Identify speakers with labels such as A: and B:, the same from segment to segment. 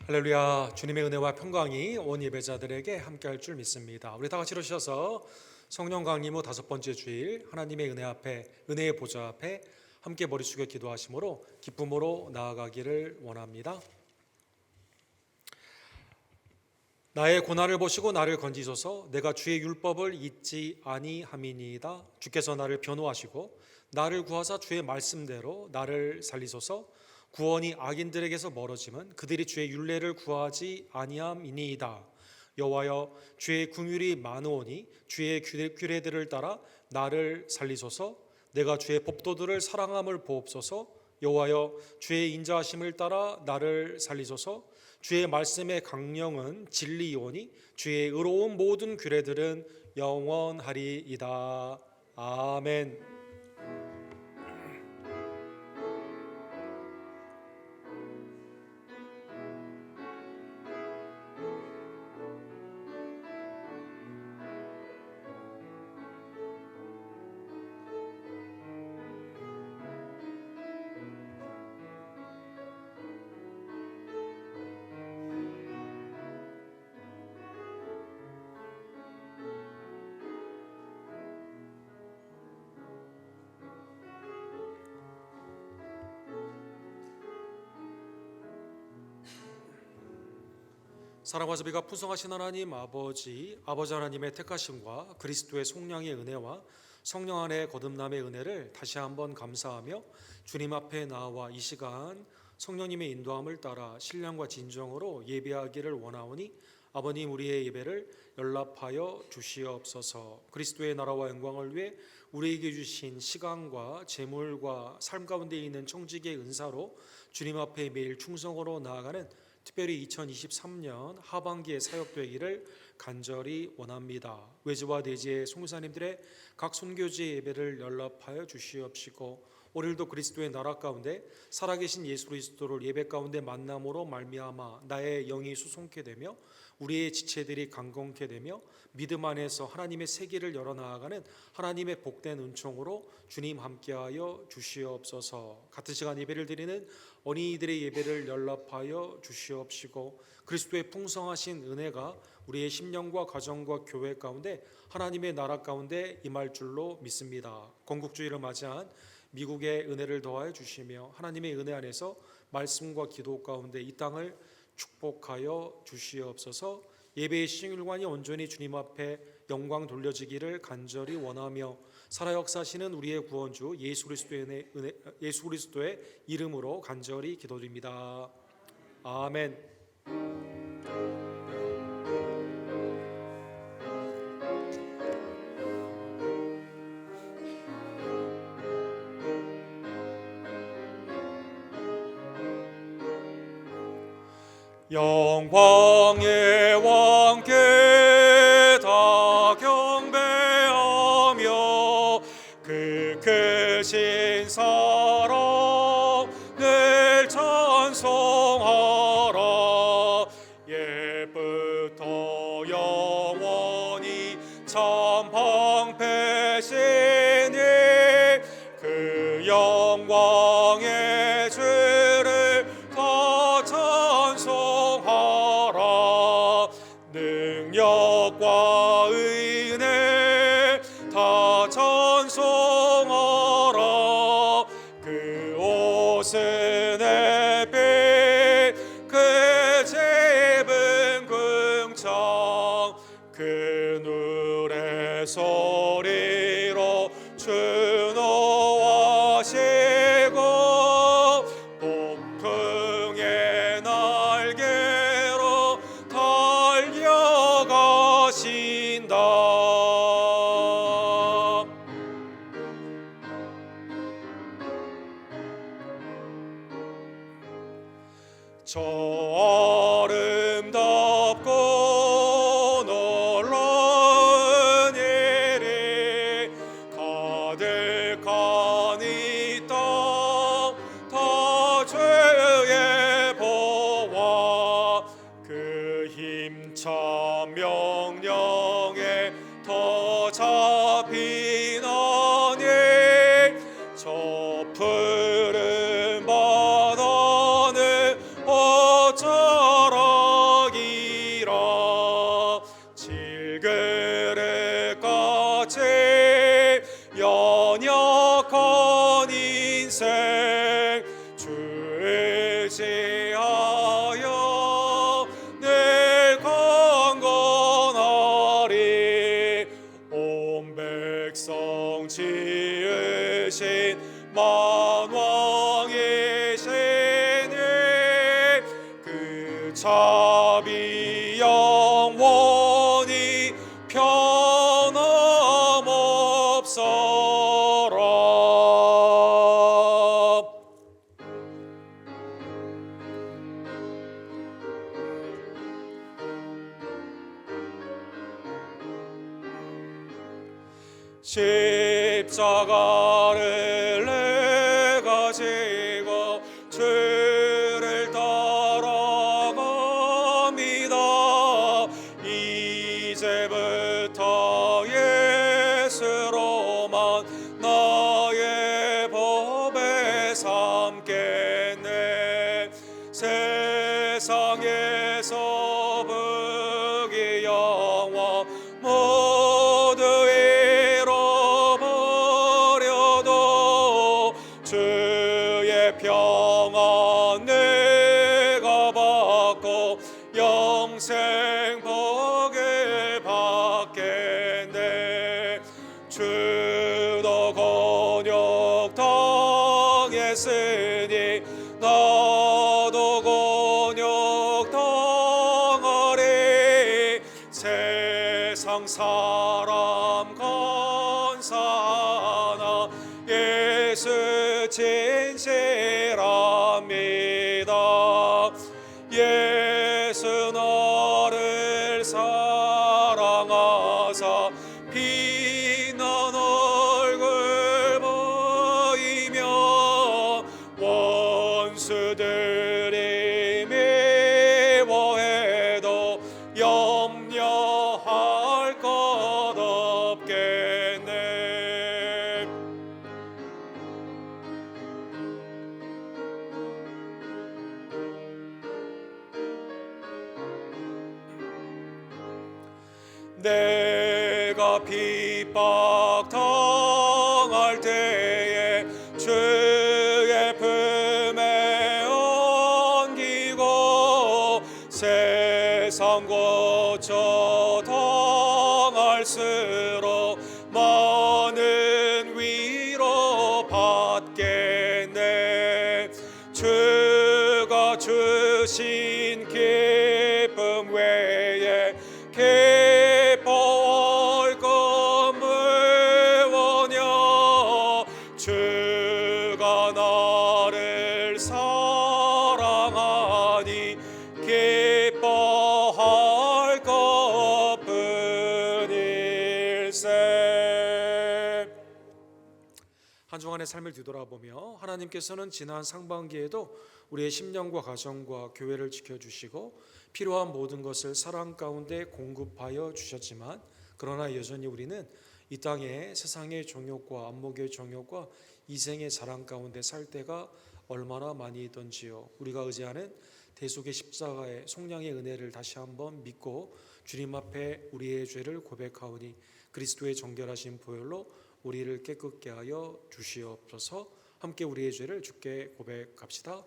A: 할렐루야. 주님의 은혜와 평강이 온 예배자들에게 함께할 줄 믿습니다. 우리 다 같이 일어서셔서 성령 강림 후 5번째 주일 하나님의 은혜 앞에, 은혜의 보좌 앞에 함께 머리 숙여 기도하심으로 기쁨으로 나아가기를 원합니다. 나의 고난을 보시고 나를 건지소서. 내가 주의 율법을 잊지 아니함이니이다. 주께서 나를 변호하시고 나를 구하사 주의 말씀대로 나를 살리소서. 구원이 악인들에게서 멀어짐은 그들이 주의 율례를 구하지 아니함이니이다. 여호와여, 주의 긍휼이 많으오니 주의 규례들을 따라 나를 살리소서. 내가 주의 법도들을 사랑함을 보옵소서. 여호와여, 주의 인자하심을 따라 나를 살리소서. 주의 말씀의 강령은 진리이오니 주의 의로운 모든 규례들은 영원하리이다. 아멘. 사랑과 자비가 풍성하신 하나님 아버지 하나님의 택하심과 그리스도의 속량의 은혜와 성령 안의 거듭남의 은혜를 다시 한번 감사하며 주님 앞에 나와 이 시간 성령님의 인도함을 따라 신령과 진정으로 예배하기를 원하오니 아버님, 우리의 예배를 연락하여 주시옵소서. 그리스도의 나라와 영광을 위해 우리에게 주신 시간과 재물과 삶 가운데 있는 청지기의 은사로 주님 앞에 매일 충성으로 나아가는 특별히 2023년 하반기에 사역되기를 간절히 원합니다. 외지와 내지의 선교사님들의 각 선교지의 예배를 연락하여 주시옵시고 오늘도 그리스도의 나라 가운데 살아계신 예수 그리스도를 예배 가운데 만남으로 말미암아 나의 영이 수송케 되며 우리의 지체들이 강건케 되며 믿음 안에서 하나님의 세계를 열어나가는 하나님의 복된 은총으로 주님 함께하여 주시옵소서. 같은 시간 예배를 드리는 어린이들의 예배를 연락하여 주시옵시고 그리스도의 풍성하신 은혜가 우리의 심령과 가정과 교회 가운데 하나님의 나라 가운데 임할 줄로 믿습니다. 건국주의를 맞이한 미국의 은혜를 더하여 주시며 하나님의 은혜 안에서 말씀과 기도 가운데 이 땅을 축복하여 주시옵소서. 예배의 시흥일관이 온전히 주님 앞에 영광 돌려지기를 간절히 원하며 살아 역사하시는 우리의 구원주 예수 그리스도의 이름으로 간절히 기도드립니다. 아멘. 영광의 왕께 다 경배하며 그 크신 사랑 늘 찬송하라. 옛부터 영원히 참 방패시니 그 영광의 주를 다 찬송하라. 능력과 은혜 다 찬송하라. 그 옷은 햇빛 그 집은 궁창 그 노래 소리로 준호하시고 폭풍의 날개로 달려가신다. 저 아름답고 놀라운 일이 가득한 이 땅 다 주의 보화 그 힘찬 명령에 더 잡히나니 저 푸른 바다는 어쩌 일생 주 의지하여 늘 강건하리. 온 백성 지으신 만왕이시니 그 자비 영원히 변함없어라. 십자가를 내가 지고 주를 따라갑니다. 이제부터 예수로만 나의 법에 삼겠네. 세상에서 부귀영화 모두 잃어버려도 주의 평안 내가 받고 영생 복을 받겠네. 주도 곤욕 당했으니 나도 곤욕 당하리. 세상 사람 간사하나 예수 진실합니다. 예수 나를 사랑하사 빛난 얼굴 보이며 원수들이 미워해도 염려할 것 없겠네. 내가 핍박 당할 때에 주의 품에 안기고 세상 고쳐 당할수록 많은 위로 받겠네. 주가 주신 기쁨 외에 기뻐할 것 무엇냐. 주가 나를 사랑하니 기뻐할 것뿐일세. 한 주간의 삶을 뒤돌아보며 하나님께서는 지난 상반기에도 우리의 심령과 가정과 교회를 지켜주시고 필요한 모든 것을 사랑 가운데 공급하여 주셨지만, 그러나 여전히 우리는 이 땅에 세상의 정욕과 안목의 정욕과 이생의 자랑 가운데 살 때가 얼마나 많이 있던지요. 우리가 의지하는 대속의 십자가의 속량의 은혜를 다시 한번 믿고 주님 앞에 우리의 죄를 고백하오니 그리스도의 정결하신 보혈로 우리를 깨끗게 하여 주시옵소서. 함께 우리의 죄를 주께 고백합시다.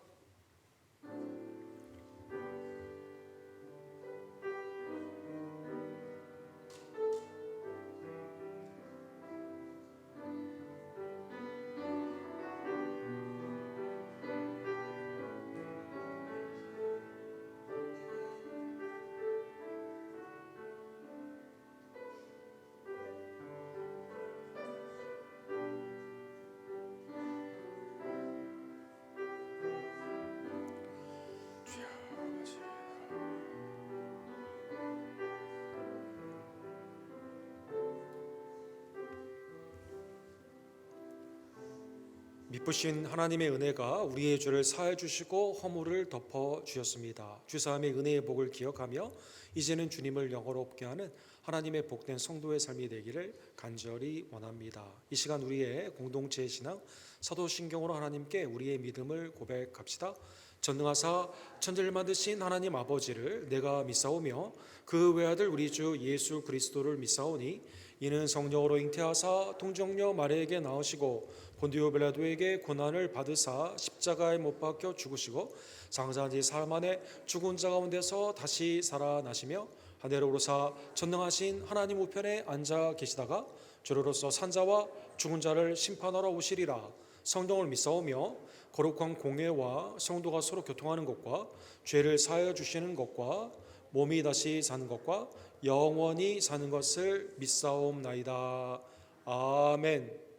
A: 미쁘신 하나님의 은혜가 우리의 죄를 사해 주시고 허물을 덮어 주셨습니다. 주사함의 은혜의 복을 기억하며 이제는 주님을 영화롭게 하는 하나님의 복된 성도의 삶이 되기를 간절히 원합니다. 이 시간 우리의 공동체의 신앙 사도신경으로 하나님께 우리의 믿음을 고백합시다. 전능하사 천지를 만드신 하나님 아버지를 내가 믿사오며 그 외아들 우리 주 예수 그리스도를 믿사오니 이는 성령으로 잉태하사 동정녀 마리아에게 나으시고 본디오 빌라도에게 고난을 받으사 십자가에 못 박혀 죽으시고 장사한 지 사흘 만에 죽은 자 가운데서 다시 살아나시며 하늘에 오르사 전능하신 하나님 우편에 앉아 계시다가 주로로서 산자와 죽은 자를 심판하러 오시리라. 성경을 믿사오며 거룩한 공회와 성도가 서로 교통하는 것과 죄를 사하여 주시는 것과 몸이 다시 사는 것과 영원히 사는 것을 믿사옵나이다. 아멘.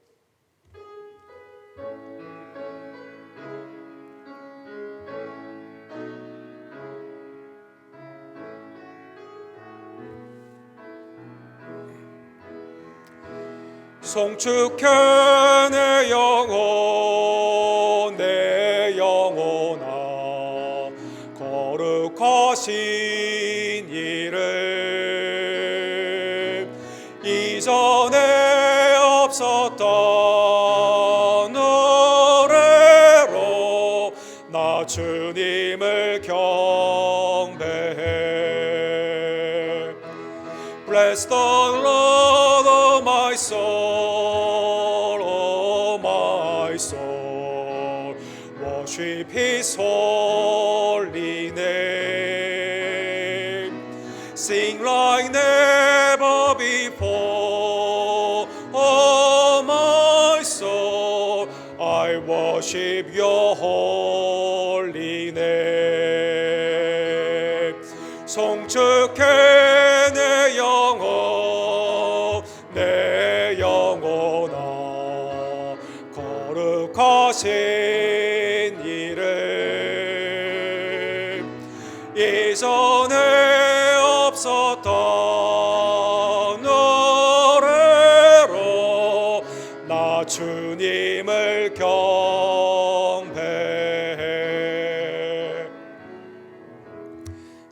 A: 송축해 내 영혼 내 영혼아 거룩하신 이름 이전에 없었던 노래로 나 주님을 경배해. Bless the Lord, O my soul, O my soul. Worship His holy name. Sing like never before, O my soul. I worship Your holy name. 송축해 내 영혼 내 영혼아 거룩하신 이름 이전에 없었던 노래로 나 주님을 경배해.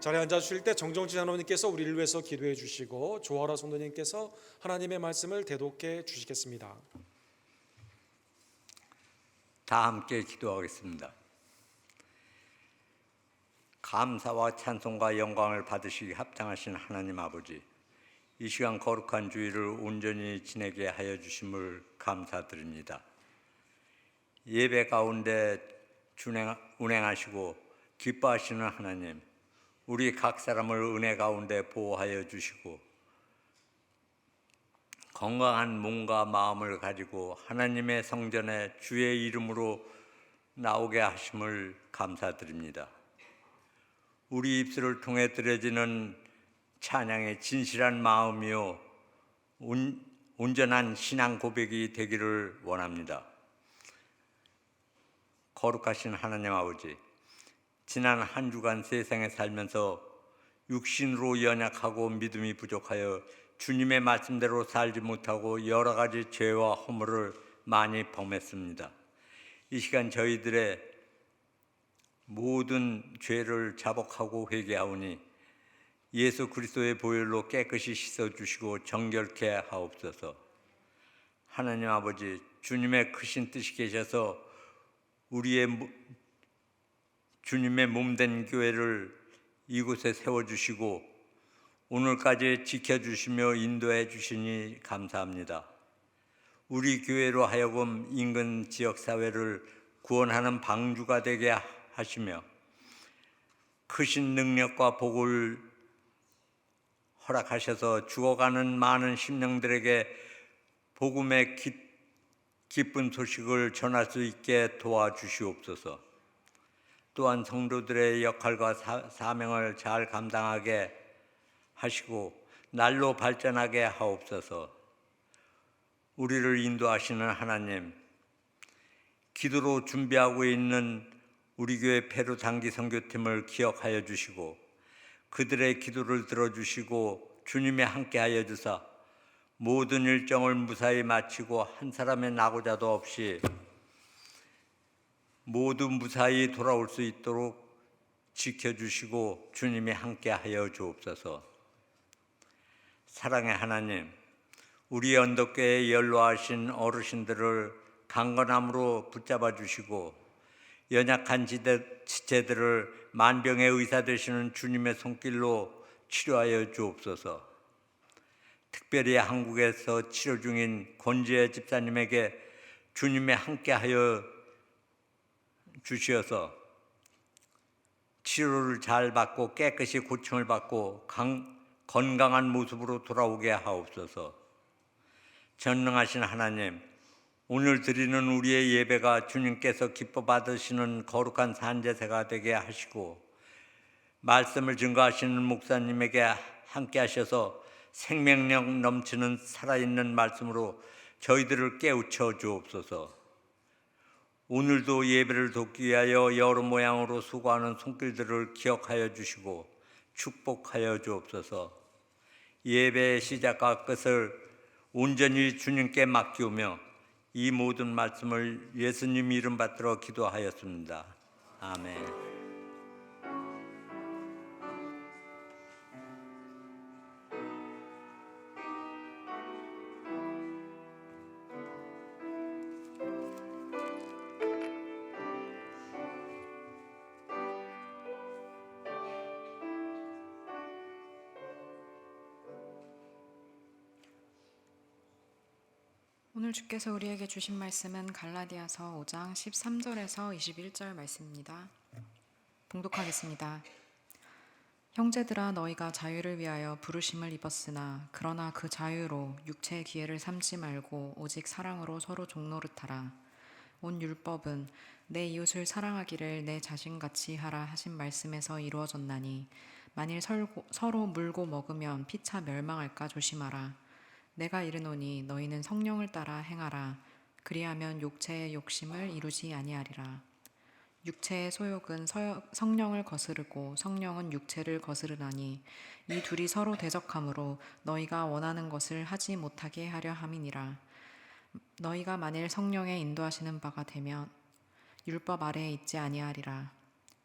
A: 자리에 앉아주실 때 정정지 장로님께서 우리를 위해서 기도해 주시고 조아라 성도님께서 하나님의 말씀을 대독해 주시겠습니다.
B: 다 함께 기도하겠습니다. 감사와 찬송과 영광을 받으시기 합당하신 하나님 아버지, 이 시간 거룩한 주일을 온전히 지내게 하여 주심을 감사드립니다. 예배 가운데 운행하시고 기뻐하시는 하나님, 우리 각 사람을 은혜 가운데 보호하여 주시고 건강한 몸과 마음을 가지고 하나님의 성전에 주의 이름으로 나오게 하심을 감사드립니다. 우리 입술을 통해 드려지는 찬양의 진실한 마음이요 온전한 신앙 고백이 되기를 원합니다. 거룩하신 하나님 아버지, 지난 한 주간 세상에 살면서 육신으로 연약하고 믿음이 부족하여 주님의 말씀대로 살지 못하고 여러 가지 죄와 허물을 많이 범했습니다. 이 시간 저희들의 모든 죄를 자복하고 회개하오니 예수 그리스도의 보혈로 깨끗이 씻어주시고 정결케 하옵소서. 하나님 아버지, 주님의 크신 뜻이 계셔서 주님의 몸된 교회를 이곳에 세워주시고 오늘까지 지켜주시며 인도해 주시니 감사합니다. 우리 교회로 하여금 인근 지역사회를 구원하는 방주가 되게 하시며 크신 능력과 복을 허락하셔서 죽어가는 많은 심령들에게 복음의 기쁜 소식을 전할 수 있게 도와주시옵소서. 또한 성도들의 역할과 사명을 잘 감당하게 하시고 날로 발전하게 하옵소서. 우리를 인도하시는 하나님, 기도로 준비하고 있는 우리 교회 페루 단기 선교팀을 기억하여 주시고 그들의 기도를 들어주시고 주님의 함께하여 주사 모든 일정을 무사히 마치고 한 사람의 낙오자도 없이 모두 무사히 돌아올 수 있도록 지켜주시고 주님이 함께하여 주옵소서. 사랑의 하나님, 우리 언덕교회에 연로하신 어르신들을 강건함으로 붙잡아 주시고 연약한 지체들을 만병의 의사 되시는 주님의 손길로 치료하여 주옵소서. 특별히 한국에서 치료 중인 권지혜 집사님에게 주님의 함께하여 주시어서 치료를 잘 받고 깨끗이 고침을 받고 건강한 모습으로 돌아오게 하옵소서. 전능하신 하나님, 오늘 드리는 우리의 예배가 주님께서 기뻐 받으시는 거룩한 산제사가 되게 하시고 말씀을 증거하시는 목사님에게 함께 하셔서 생명력 넘치는 살아있는 말씀으로 저희들을 깨우쳐 주옵소서. 오늘도 예배를 돕기 위하여 여러 모양으로 수고하는 손길들을 기억하여 주시고 축복하여 주옵소서. 예배의 시작과 끝을 온전히 주님께 맡기오며 이 모든 말씀을 예수님 이름 받들어 기도하였습니다. 아멘.
C: 오늘 주께서 우리에게 주신 말씀은 갈라디아서 5장 13절에서 21절 말씀입니다. 봉독하겠습니다. 형제들아, 너희가 자유를 위하여 부르심을 입었으나 그러나 그 자유로 육체의 기회를 삼지 말고 오직 사랑으로 서로 종노릇하라. 온 율법은 내 이웃을 사랑하기를 내 자신같이 하라 하신 말씀에서 이루어졌나니 만일 서로 물고 먹으면 피차 멸망할까 조심하라. 내가 이르노니 너희는 성령을 따라 행하라. 그리하면 육체의 욕심을 이루지 아니하리라. 육체의 소욕은 성령을 거스르고 성령은 육체를 거스르나니 이 둘이 서로 대적하므로 너희가 원하는 것을 하지 못하게 하려 함이니라. 너희가 만일 성령의 인도하시는 바가 되면 율법 아래에 있지 아니하리라.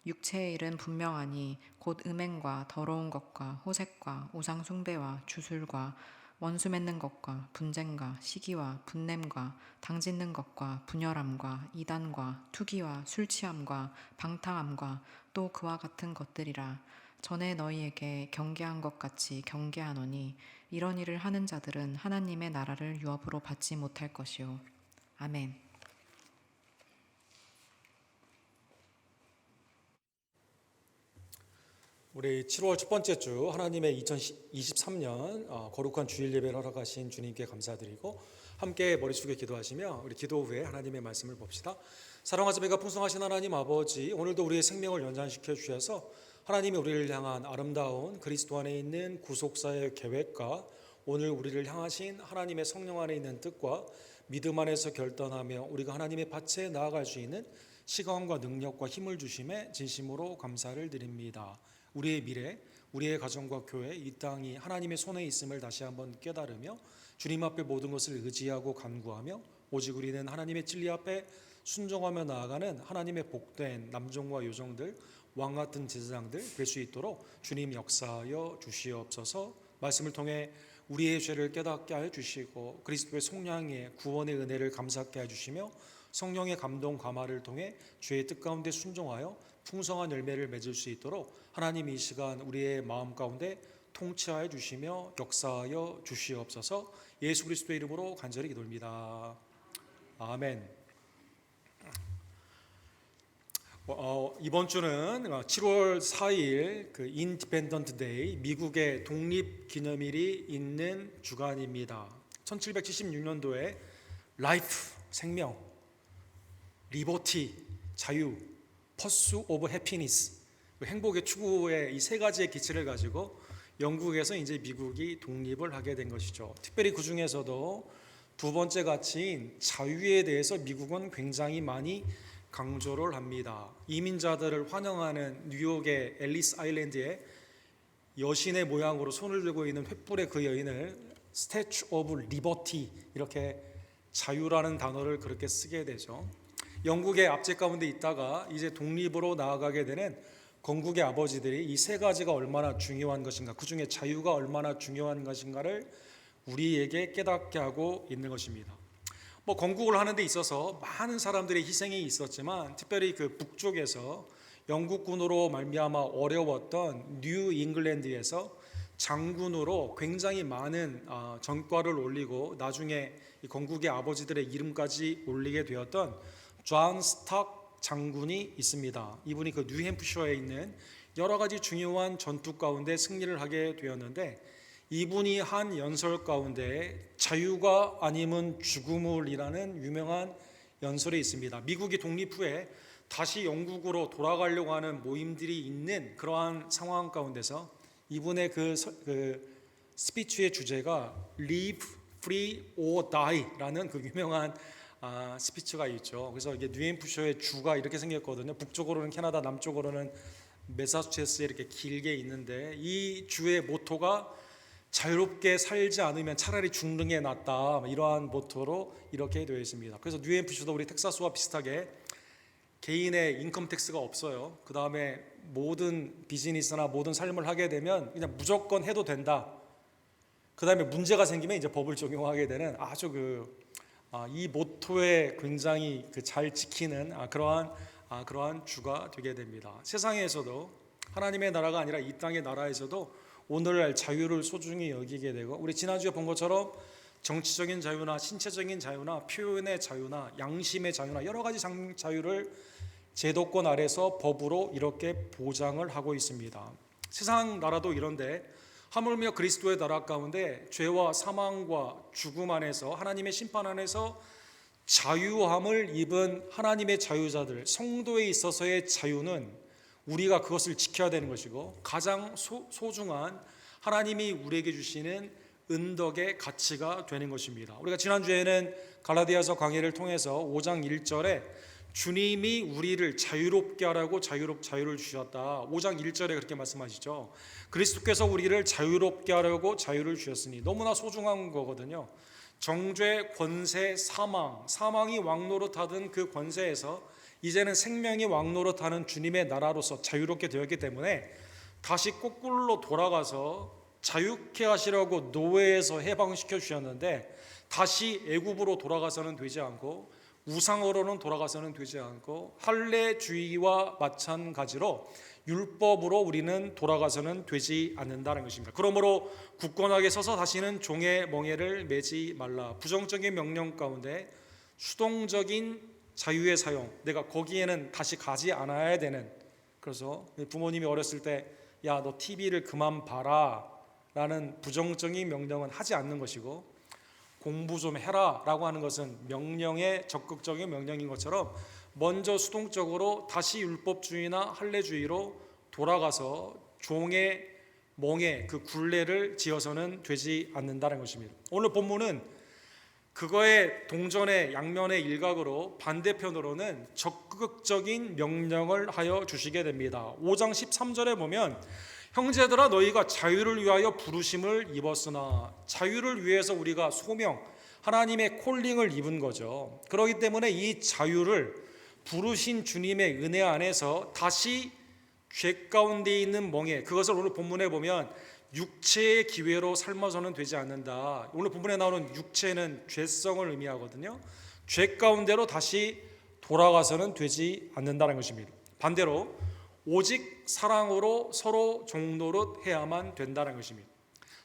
C: 육체의 일은 분명하니 곧 음행과 더러운 것과 호색과 우상 숭배와 주술과 원수 맺는 것과 분쟁과 시기와 분냄과 당짓는 것과 분열함과 이단과 투기와 술취함과 방탕함과 또 그와 같은 것들이라. 전에 너희에게 경계한 것 같이 경계하노니 이런 일을 하는 자들은 하나님의 나라를 유업으로 받지 못할 것이요. 아멘.
A: 우리 7월 첫 번째 주 하나님의 2023년 거룩한 주일 예배를 허락하신 주님께 감사드리고 함께 머리 숙여 기도하시며 우리 기도 후에 하나님의 말씀을 봅시다. 사랑하사 배가 풍성하신 하나님 아버지, 오늘도 우리의 생명을 연장시켜 주셔서 하나님이 우리를 향한 아름다운 그리스도 안에 있는 구속사의 계획과 오늘 우리를 향하신 하나님의 성령 안에 있는 뜻과 믿음 안에서 결단하며 우리가 하나님의 밭에 나아갈 수 있는 시간과 능력과 힘을 주심에 진심으로 감사를 드립니다. 우리의 미래, 우리의 가정과 교회, 이 땅이 하나님의 손에 있음을 다시 한번 깨달으며 주님 앞에 모든 것을 의지하고 간구하며 오직 우리는 하나님의 진리 앞에 순종하며 나아가는 하나님의 복된 남종과 요정들, 왕같은 제사장들 될 수 있도록 주님 역사하여 주시옵소서. 말씀을 통해 우리의 죄를 깨닫게 하여 주시고 그리스도의 속량의 구원의 은혜를 감사하게 해 주시며 성령의 감동 감화를 통해 주의 뜻 가운데 순종하여 풍성한 열매를 맺을 수 있도록 하나님 이 시간 우리의 마음 가운데 통치하여 주시며 역사하여 주시옵소서. 예수 그리스도의 이름으로 간절히 기도합니다. 아멘. 이번 주는 7월 4일 그 인디펜던트 데이, 미국의 독립 기념일이 있는 주간입니다. 1776년도에 라이프, 생명, 리버티, 자유, 퍼수 오브 해피니스, 행복의 추구의 이 세 가지의 기치를 가지고 영국에서 이제 미국이 독립을 하게 된 것이죠. 특별히 그 중에서도 두 번째 가치인 자유에 대해서 미국은 굉장히 많이 강조를 합니다. 이민자들을 환영하는 뉴욕의 앨리스 아일랜드에 여신의 모양으로 손을 들고 있는 횃불의 그 여인을 스태츄 오브 리버티, 이렇게 자유라는 단어를 그렇게 쓰게 되죠. 영국의 압제 가운데 있다가 이제 독립으로 나아가게 되는 건국의 아버지들이 이 세 가지가 얼마나 중요한 것인가, 그 중에 자유가 얼마나 중요한 것인가를 우리에게 깨닫게 하고 있는 것입니다. 건국을 하는 데 있어서 많은 사람들의 희생이 있었지만 특별히 그 북쪽에서 영국군으로 말미암아 어려웠던 뉴 잉글랜드에서 장군으로 굉장히 많은 전과를 올리고 나중에 이 건국의 아버지들의 이름까지 올리게 되었던 존 스탁 장군이 있습니다. 이분이 그 뉴햄프셔에 있는 여러 가지 중요한 전투 가운데 승리를 하게 되었는데, 이분이 한 연설 가운데 자유가 아니면 죽음을이라는 유명한 연설이 있습니다. 미국이 독립 후에 다시 영국으로 돌아가려고 하는 모임들이 있는 그러한 상황 가운데서 이분의 그 스피치의 주제가 Live, Free or Die라는 그 유명한 스피치가 있죠. 그래서 이게 뉴햄프셔의 주가 이렇게 생겼거든요. 북쪽으로는 캐나다, 남쪽으로는 매사추세츠에 이렇게 길게 있는데, 이 주의 모토가 자유롭게 살지 않으면 차라리 죽는 게 낫다, 이러한 모토로 이렇게 되어 있습니다. 그래서 뉴햄프셔도 우리 텍사스와 비슷하게 개인의 인컴 텍스가 없어요. 그 다음에 모든 비즈니스나 모든 삶을 하게 되면 그냥 무조건 해도 된다. 그 다음에 문제가 생기면 이제 법을 적용하게 되는 아주 이 모토에 굉장히 잘 지키는 그러한 주가 되게 됩니다. 세상에서도 하나님의 나라가 아니라 이 땅의 나라에서도 오늘날 자유를 소중히 여기게 되고, 우리 지난주에 본 것처럼 정치적인 자유나 신체적인 자유나 표현의 자유나 양심의 자유나 여러 가지 자유를 제도권 아래서 법으로 이렇게 보장을 하고 있습니다. 세상 나라도 이런데 하물며 그리스도의 나라 가운데 죄와 사망과 죽음 안에서 하나님의 심판 안에서 자유함을 입은 하나님의 자유자들, 성도에 있어서의 자유는 우리가 그것을 지켜야 되는 것이고, 가장 소중한 하나님이 우리에게 주시는 은덕의 가치가 되는 것입니다. 우리가 지난주에는 갈라디아서 강의를 통해서 5장 1절에 주님이 우리를 자유롭게 하라고 자유를 주셨다. 5장 1절에 그렇게 말씀하시죠. 그리스도께서 우리를 자유롭게 하려고 자유를 주셨으니, 너무나 소중한 거거든요. 정죄, 권세, 사망이 왕노릇하던 그 권세에서 이제는 생명이 왕노릇하는 주님의 나라로서 자유롭게 되었기 때문에 다시 거꾸로 돌아가서 자유케 하시려고 노예에서 해방시켜 주셨는데, 다시 애굽으로 돌아가서는 되지 않고 우상으로는 돌아가서는 되지 않고 할례주의와 마찬가지로 율법으로 우리는 돌아가서는 되지 않는다는 것입니다. 그러므로 굳건하게 서서 다시는 종의 멍에를 매지 말라. 부정적인 명령 가운데 수동적인 자유의 사용, 내가 거기에는 다시 가지 않아야 되는, 그래서 부모님이 어렸을 때 야, 너 TV를 그만 봐라 라는 부정적인 명령은 하지 않는 것이고, 공부 좀 해라 라고 하는 것은 명령의 적극적인 명령인 것처럼 먼저 수동적으로 다시 율법주의나 할례주의로 돌아가서 종의 멍에 그 굴레를 지어서는 되지 않는다는 것입니다. 오늘 본문은 그거의 동전의 양면의 일각으로 반대편으로는 적극적인 명령을 하여 주시게 됩니다. 5장 13절에 보면 형제들아 너희가 자유를 위하여 부르심을 입었으나, 자유를 위해서 우리가 소명, 하나님의 콜링을 입은 거죠. 그렇기 때문에 이 자유를 부르신 주님의 은혜 안에서 다시 죄 가운데 있는 멍에, 그것을 오늘 본문에 보면 육체의 기회로 삶아서는 되지 않는다. 오늘 본문에 나오는 육체는 죄성을 의미하거든요. 죄 가운데로 다시 돌아가서는 되지 않는다는 것입니다. 반대로 오직 사랑으로 서로 종노릇 해야만 된다는 것입니다.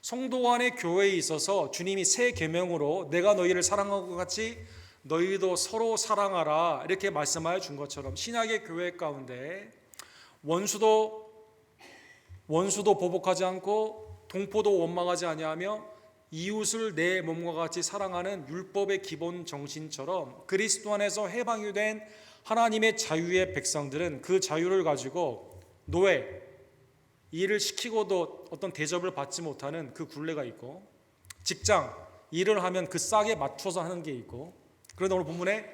A: 성도 간의 교회에 있어서 주님이 새 계명으로 내가 너희를 사랑한 것 같이 너희도 서로 사랑하라 이렇게 말씀하여 준 것처럼, 신약의 교회 가운데 원수도 보복하지 않고 동포도 원망하지 아니하며 이웃을 내 몸과 같이 사랑하는 율법의 기본 정신처럼, 그리스도 안에서 해방이 된 하나님의 자유의 백성들은 그 자유를 가지고 노예, 일을 시키고도 어떤 대접을 받지 못하는 그 굴레가 있고, 직장, 일을 하면 그 싹에 맞춰서 하는 게 있고, 그런데 오늘 본문에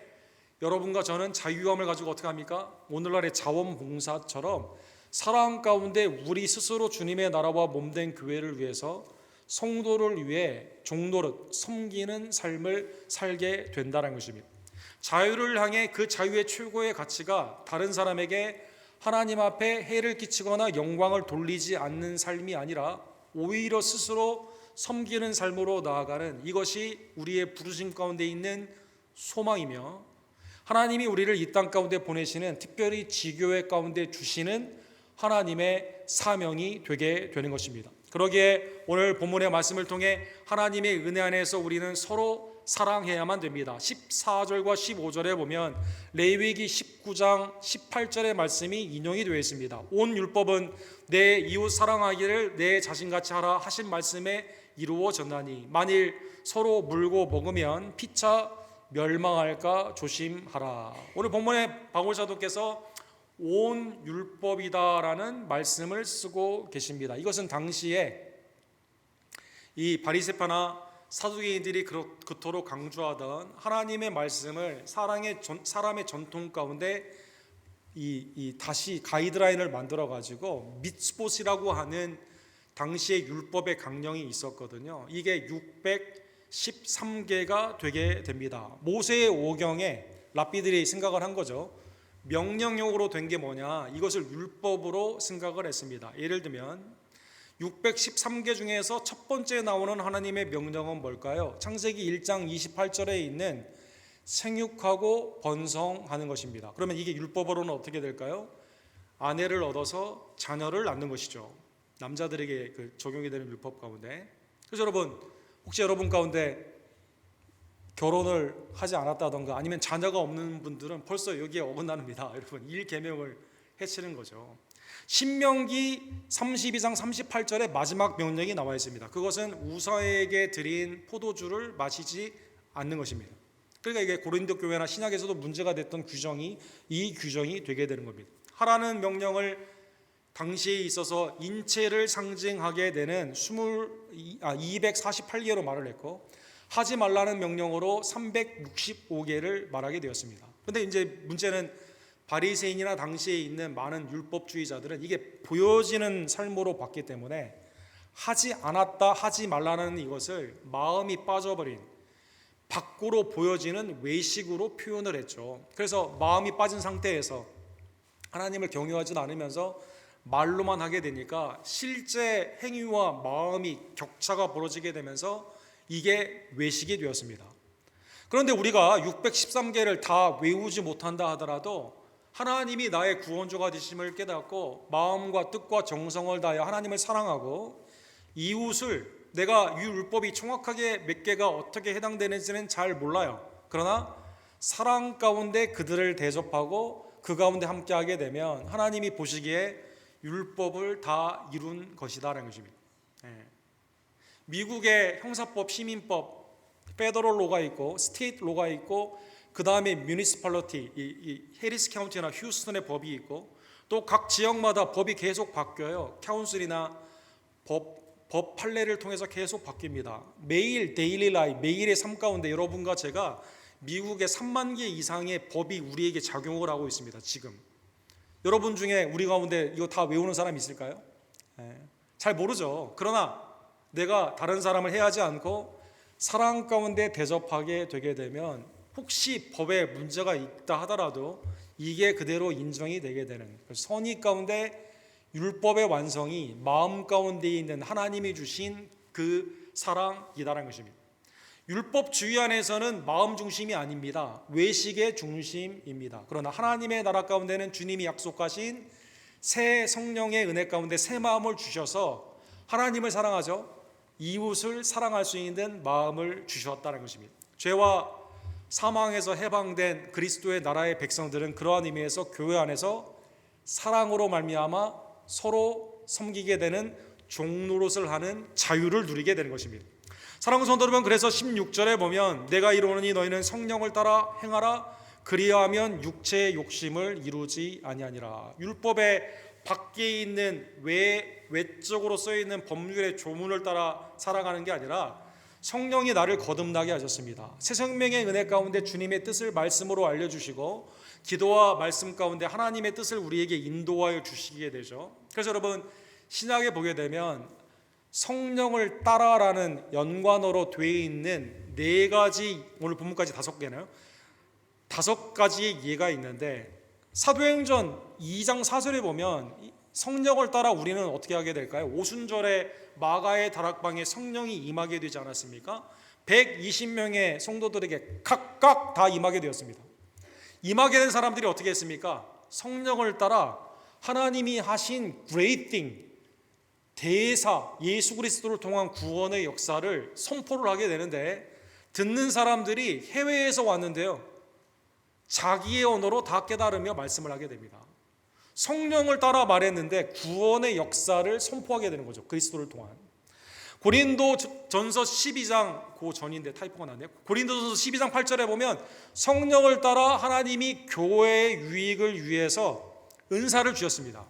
A: 여러분과 저는 자유함을 가지고 어떻게 합니까? 오늘날의 자원봉사처럼 사랑 가운데 우리 스스로 주님의 나라와 몸된 교회를 위해서 성도를 위해 종노릇 섬기는 삶을 살게 된다는 것입니다. 자유를 향해 그 자유의 최고의 가치가 다른 사람에게 하나님 앞에 해를 끼치거나 영광을 돌리지 않는 삶이 아니라 오히려 스스로 섬기는 삶으로 나아가는, 이것이 우리의 부르심 가운데 있는 소망이며 하나님이 우리를 이 땅 가운데 보내시는, 특별히 지교회 가운데 주시는 하나님의 사명이 되게 되는 것입니다. 그러기에 오늘 본문의 말씀을 통해 하나님의 은혜 안에서 우리는 서로 사랑해야만 됩니다. 14절과 15절에 보면 레위기 19장 18절의 말씀이 인용이 되어 있습니다. 온 율법은 내 이웃 사랑하기를 내 자신같이 하라 하신 말씀에 이루어졌나니 만일 서로 물고 먹으면 피차 멸망할까 조심하라. 오늘 본문에 바울 사도께서 온 율법이다라는 말씀을 쓰고 계십니다. 이것은 당시에 이 바리새파나 사두개인들이 그토록 강조하던 하나님의 말씀을 사람의 전통 가운데 다시 가이드라인을 만들어 가지고 미츠봇이라고 하는 당시의 율법의 강령이 있었거든요. 이게 613개가 되게 됩니다. 모세의 오경에 랍비들이 생각을 한 거죠. 명령형으로 된 게 뭐냐, 이것을 율법으로 생각을 했습니다. 예를 들면 613개 중에서 첫 번째 나오는 하나님의 명령은 뭘까요? 창세기 1장 28절에 있는 생육하고 번성하는 것입니다. 그러면 이게 율법으로는 어떻게 될까요? 아내를 얻어서 자녀를 낳는 것이죠. 남자들에게 적용이 되는 율법 가운데. 그래서 여러분, 혹시 여러분 가운데 결혼을 하지 않았다던가 아니면 자녀가 없는 분들은 벌써 여기에 어긋납니다. 여러분, 1계명을 해치는 거죠. 신명기 32장 38절에 마지막 명령이 나와 있습니다. 그것은 우사에게 드린 포도주를 마시지 않는 것입니다. 그러니까 이게 고린도 교회나 신약에서도 문제가 됐던 규정이 이 규정이 되게 되는 겁니다. 하라는 명령을 당시에 있어서 인체를 상징하게 되는 248개로 말을 했고, 하지 말라는 명령으로 365개를 말하게 되었습니다. 그런데 이제 문제는 바리새인이나 당시에 있는 많은 율법주의자들은 이게 보여지는 삶으로 봤기 때문에 하지 않았다, 하지 말라는 이것을 마음이 빠져버린 밖으로 보여지는 외식으로 표현을 했죠. 그래서 마음이 빠진 상태에서 하나님을 경외하지 않으면서 말로만 하게 되니까 실제 행위와 마음이 격차가 벌어지게 되면서 이게 외식이 되었습니다. 그런데 우리가 613개를 다 외우지 못한다 하더라도 하나님이 나의 구원주가 되심을 깨닫고 마음과 뜻과 정성을 다하여 하나님을 사랑하고 이웃을, 내가 이 율법이 정확하게 몇 개가 어떻게 해당되는지는 잘 몰라요. 그러나 사랑 가운데 그들을 대접하고 그 가운데 함께하게 되면 하나님이 보시기에 율법을 다 이룬 것이다라는 것입니다. 미국의 형사법, 시민법, 페더럴 로가 있고 스테이트 로가 있고 그 다음에 뮤니시팔리티, 이 해리스 카운티나 휴스턴의 법이 있고 또 각 지역마다 법이 계속 바뀌어요. 카운슬이나 법 판례를 통해서 계속 바뀝니다. 매일 데일리 라이프, 매일의 삶 가운데 여러분과 제가 미국의 3만 개 이상의 법이 우리에게 작용을 하고 있습니다. 지금 여러분 중에 우리 가운데 이거 다 외우는 사람 있을까요? 잘 모르죠. 그러나 내가 다른 사람을 해하지 않고 사랑 가운데 대접하게 되게 되면 혹시 법에 문제가 있다 하더라도 이게 그대로 인정이 되게 되는, 선의 가운데 율법의 완성이 마음 가운데 있는 하나님이 주신 그 사랑이다라는 것입니다. 율법주의 안에서는 마음 중심이 아닙니다. 외식의 중심입니다. 그러나 하나님의 나라 가운데는 주님이 약속하신 새 성령의 은혜 가운데 새 마음을 주셔서 하나님을 사랑하죠. 이웃을 사랑할 수 있는 마음을 주셨다는 것입니다. 죄와 사망에서 해방된 그리스도의 나라의 백성들은 그러한 의미에서 교회 안에서 사랑으로 말미암아 서로 섬기게 되는 종노릇을 하는 자유를 누리게 되는 것입니다. 사랑하는 성도 여러분, 그래서 16절에 보면 내가 이루노니 너희는 성령을 따라 행하라 그리하면 육체의 욕심을 이루지 아니하니라. 율법의 밖에 있는 외적으로 써있는 법률의 조문을 따라 살아가는 게 아니라 성령이 나를 거듭나게 하셨습니다. 새 생명의 은혜 가운데 주님의 뜻을 말씀으로 알려주시고 기도와 말씀 가운데 하나님의 뜻을 우리에게 인도하여 주시게 되죠. 그래서 여러분, 신약에 보게 되면 성령을 따라라는 연관어로 되어 있는 4가지, 오늘 본문까지 5개네요. 5가지의 예가 있는데 사도행전 2장 4절에 보면 성령을 따라 우리는 어떻게 하게 될까요? 오순절에 마가의 다락방에 성령이 임하게 되지 않았습니까? 120명의 성도들에게 각각 다 임하게 되었습니다. 임하게 된 사람들이 어떻게 했습니까? 성령을 따라 하나님이 하신 great thing, 대사 예수 그리스도를 통한 구원의 역사를 선포를 하게 되는데 듣는 사람들이 해외에서 왔는데요, 자기의 언어로 다 깨달으며 말씀을 하게 됩니다. 성령을 따라 말했는데 구원의 역사를 선포하게 되는 거죠. 그리스도를 통한. 고린도전서 12장 그 전인데 타이포가 났네요. 고린도전서 12장 8절에 보면 성령을 따라 하나님이 교회의 유익을 위해서 은사를 주셨습니다.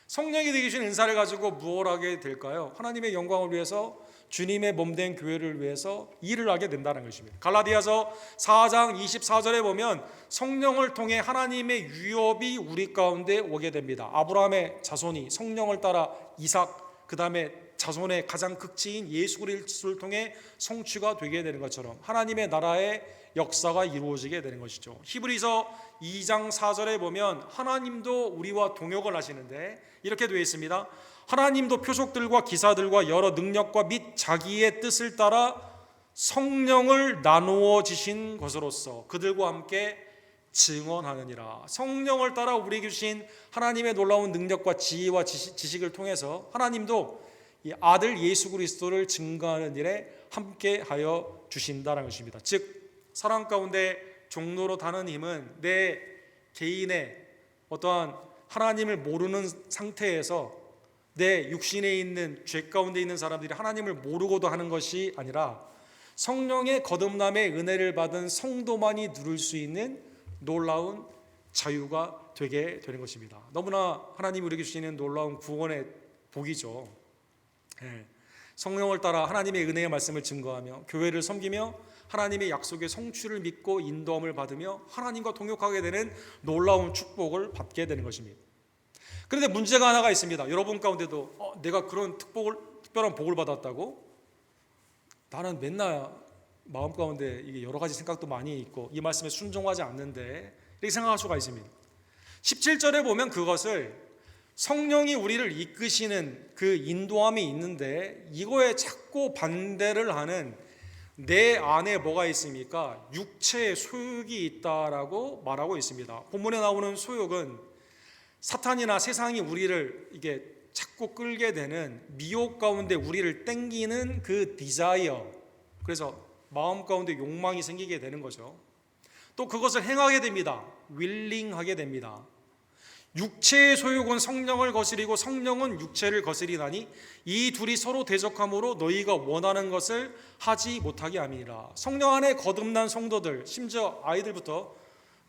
A: 성령이 되게 주신 은사를 가지고 무엇을 하게 될까요? 하나님의 영광을 위해서, 주님의 몸된 교회를 위해서 일을 하게 된다는 것입니다. 갈라디아서 4장 24절에 보면 성령을 통해 하나님의 유업이 우리 가운데 오게 됩니다. 아브라함의 자손이 성령을 따라 이삭, 그 다음에 자손의 가장 극치인 예수 그리스도를 통해 성취가 되게 되는 것처럼 하나님의 나라의 역사가 이루어지게 되는 것이죠. 히브리서 2장 4절에 보면 하나님도 우리와 동역을 하시는데 이렇게 되어 있습니다. 하나님도 표적들과 기사들과 여러 능력과 및 자기의 뜻을 따라 성령을 나누어 주신 것으로서 그들과 함께 증언하느니라. 성령을 따라 우리에게 주신 하나님의 놀라운 능력과 지혜와 지식을 통해서 하나님도 이 아들 예수 그리스도를 증거하는 일에 함께하여 주신다는 것입니다. 즉 사랑 가운데 종로로 다는 힘은 내 개인의 어떠한 하나님을 모르는 상태에서 내 육신에 있는 죄 가운데 있는 사람들이 하나님을 모르고도 하는 것이 아니라 성령의 거듭남의 은혜를 받은 성도만이 누릴 수 있는 놀라운 자유가 되게 되는 것입니다. 너무나 하나님이 우리에게 주시는 놀라운 구원의 복이죠. 성령을 따라 하나님의 은혜의 말씀을 증거하며 교회를 섬기며 하나님의 약속의 성취를 믿고 인도함을 받으며 하나님과 동역하게 되는 놀라운 축복을 받게 되는 것입니다. 그런데 문제가 하나가 있습니다. 여러분 가운데도 내가 그런 특별한 복을 받았다고? 나는 맨날 마음 가운데 이게 여러 가지 생각도 많이 있고 이 말씀에 순종하지 않는데, 이렇게 생각할 수가 있습니다. 17절에 보면 그것을 성령이 우리를 이끄시는 그 인도함이 있는데 이거에 자꾸 반대를 하는 내 안에 뭐가 있습니까? 육체의 소욕이 있다라고 말하고 있습니다. 본문에 나오는 소욕은 사탄이나 세상이 우리를 이게 자꾸 끌게 되는 미혹 가운데 우리를 땡기는 그 디자이어, 그래서 마음 가운데 욕망이 생기게 되는 거죠. 또 그것을 행하게 됩니다. 윌링하게 됩니다. 육체의 소욕은 성령을 거스리고 성령은 육체를 거스리나니 이 둘이 서로 대적함으로 너희가 원하는 것을 하지 못하게 함이니라. 성령 안에 거듭난 성도들, 심지어 아이들부터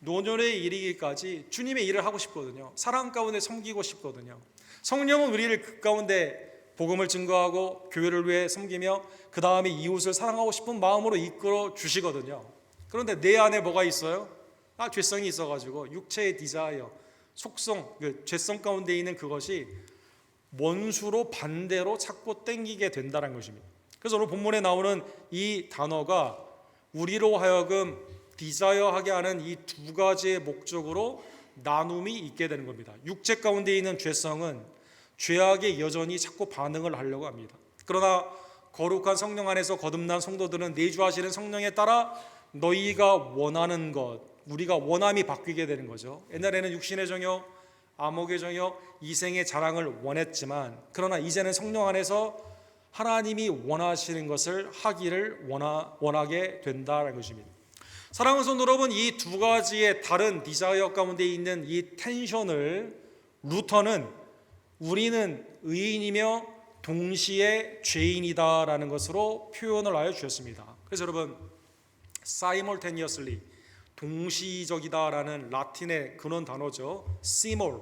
A: 노년에 이르기까지 주님의 일을 하고 싶거든요. 사랑 가운데 섬기고 싶거든요. 성령은 우리를 그 가운데 복음을 증거하고 교회를 위해 섬기며 그 다음에 이웃을 사랑하고 싶은 마음으로 이끌어 주시거든요. 그런데 내 안에 뭐가 있어요? 죄성이 있어가지고 육체의 디자이어, 속성, 죄성 가운데 있는 그것이 원수로 반대로 자꾸 땡기게 된다는 것입니다. 그래서 오늘 본문에 나오는 이 단어가 우리로 하여금 디자이어하게 하는 이 두 가지의 목적으로 나눔이 있게 되는 겁니다. 육체 가운데 있는 죄성은 죄악에 여전히 자꾸 반응을 하려고 합니다. 그러나 거룩한 성령 안에서 거듭난 성도들은 내주하시는 성령에 따라 너희가 원하는 것, 우리가 원함이 바뀌게 되는 거죠. 옛날에는 육신의 정욕, 암흑의 정욕, 이생의 자랑을 원했지만 그러나 이제는 성령 안에서 하나님이 원하시는 것을 하기를 원하게 된다는 것입니다. 사랑하는 성도 여러분, 이 두 가지의 다른 디자이어 가운데 있는 이 텐션을 루터는 우리는 의인이며 동시에 죄인이다라는 것으로 표현을 하여 주셨습니다. 그래서 여러분, simultaneously, 동시적이다라는 라틴의 근원 단어죠. simul.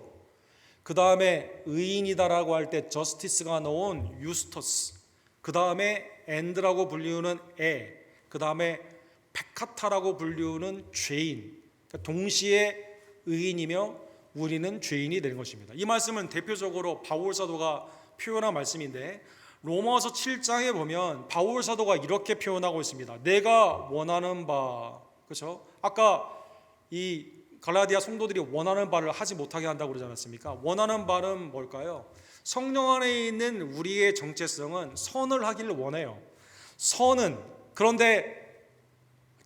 A: 그 다음에 의인이다라고 할 때 justice가 나온 justus. 그 다음에 and라고 불리우는 그 다음에 페카타라고 불리우는 죄인. 그러니까 동시에 의인이며 우리는 죄인이 되는 것입니다. 이 말씀은 대표적으로 바울 사도가 표현한 말씀인데 로마서 7장에 보면 바울 사도가 이렇게 표현하고 있습니다. 내가 원하는 바, 그렇죠? 아까 이 갈라디아 성도들이 원하는 바를 하지 못하게 한다고 그러지 않았습니까? 원하는 바는 뭘까요? 성령 안에 있는 우리의 정체성은 선을 하기를 원해요. 선은, 그런데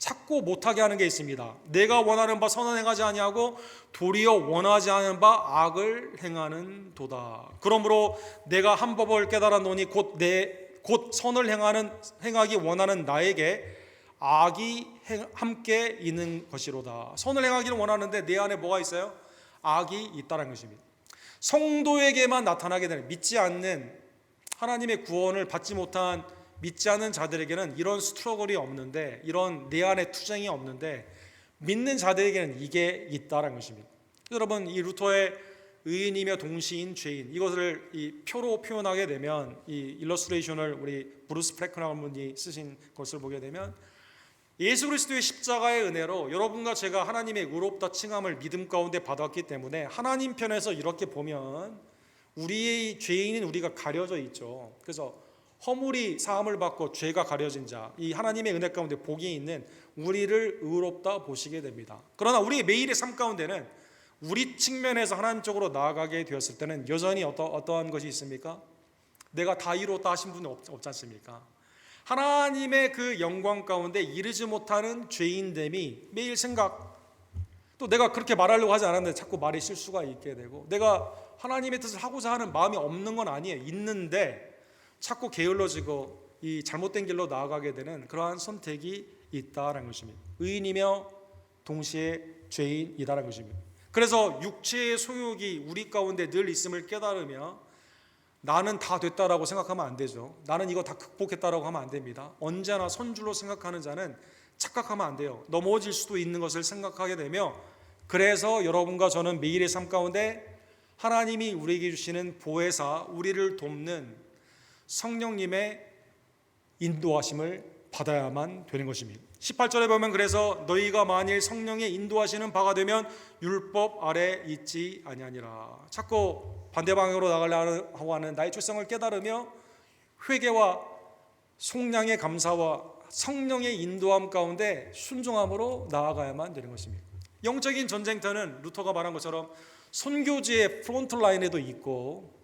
A: 자꾸 못하게 하는 게 있습니다. 내가 원하는 바 선을 행하지 아니하고 도리어 원하지 않은 바 악을 행하는 도다. 그러므로 내가 한 법을 깨달았노니 곧 선을 행하기 원하는 나에게 악이 함께 있는 것이로다. 선을 행하기를 원하는데 내 안에 뭐가 있어요? 악이 있다는 것입니다. 성도에게만 나타나게 되는, 믿지 않는, 하나님의 구원을 받지 못한 믿지 않는 자들에게는 이런 스트러글이 없는데, 이런 내 안에 투쟁이 없는데, 믿는 자들에게는 이게 있다는 것입니다. 여러분, 이 루터의 의인이며 동시인 죄인, 이것을 이 표로 표현하게 되면, 이 일러스트레이션을 우리 브루스 프레크라는 분이 쓰신 것을 보게 되면, 예수 그리스도의 십자가의 은혜로 여러분과 제가 하나님의 의롭다 칭함을 믿음 가운데 받았기 때문에 하나님 편에서 이렇게 보면 우리의 죄인인 우리가 가려져 있죠. 그래서 허물이 사함을 받고 죄가 가려진 자, 이 하나님의 은혜 가운데 복이 있는 우리를 의롭다 보시게 됩니다. 그러나 우리의 매일의 삶 가운데는 우리 측면에서 하나님 쪽으로 나아가게 되었을 때는 여전히 어떠한 것이 있습니까? 내가 다 이루었다 하신 분은 없지 않습니까? 하나님의 그 영광 가운데 이르지 못하는 죄인됨이 매일 생각, 또 내가 그렇게 말하려고 하지 않았는데 자꾸 말에 실수가 있게 되고, 내가 하나님의 뜻을 하고자 하는 마음이 없는 건 아니에요. 있는데 자꾸 게을러지고 이 잘못된 길로 나아가게 되는 그러한 선택이 있다라는 것입니다. 의인이며 동시에 죄인이다라는 것입니다. 그래서 육체의 소욕이 우리 가운데 늘 있음을 깨달으며 나는 다 됐다라고 생각하면 안 되죠. 나는 이거 다 극복했다라고 하면 안 됩니다. 언제나 선줄로 생각하는 자는 착각하면 안 돼요. 넘어질 수도 있는 것을 생각하게 되며, 그래서 여러분과 저는 매일의 삶 가운데 하나님이 우리에게 주시는 보혜사, 우리를 돕는 성령님의 인도하심을 받아야만 되는 것입니다. 18절에 보면 그래서 너희가 만일 성령의 인도하시는 바가 되면 율법 아래 있지 아니하니라. 자꾸 반대 방향으로 나가려고 하는 나의 죄성을 깨달으며 회개와 속량의 감사와 성령의 인도함 가운데 순종함으로 나아가야만 되는 것입니다. 영적인 전쟁터는 루터가 말한 것처럼 선교지의 프론트 라인에도 있고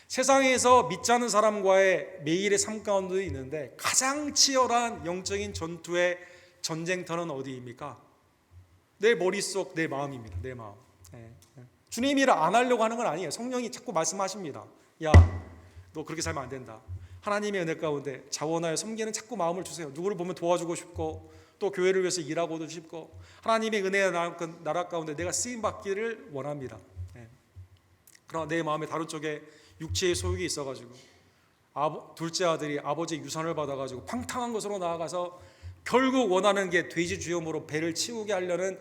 A: 세상에서 믿지 않는 사람과의 매일의 삶 가운데도 있는데, 가장 치열한 영적인 전투의 전쟁터는 어디입니까? 내 머릿속, 내 마음입니다. 내 마음. 주님이 일을 안 하려고 하는 건 아니에요. 성령이 자꾸 말씀하십니다. 야, 너 그렇게 살면 안 된다. 하나님의 은혜 가운데 자원하여 섬기는 자꾸 마음을 주세요. 누구를 보면 도와주고 싶고, 또 교회를 위해서 일하고도 싶고, 하나님의 은혜의 나라 가운데 내가 쓰임받기를 원합니다. 그러나 내 마음의 다른 쪽에 육체의 소욕이 있어가지고 둘째 아들이 아버지의 유산을 받아가지고 팡탕한 것으로 나아가서 결국 원하는 게 돼지 주염으로 배를 치우게 하려는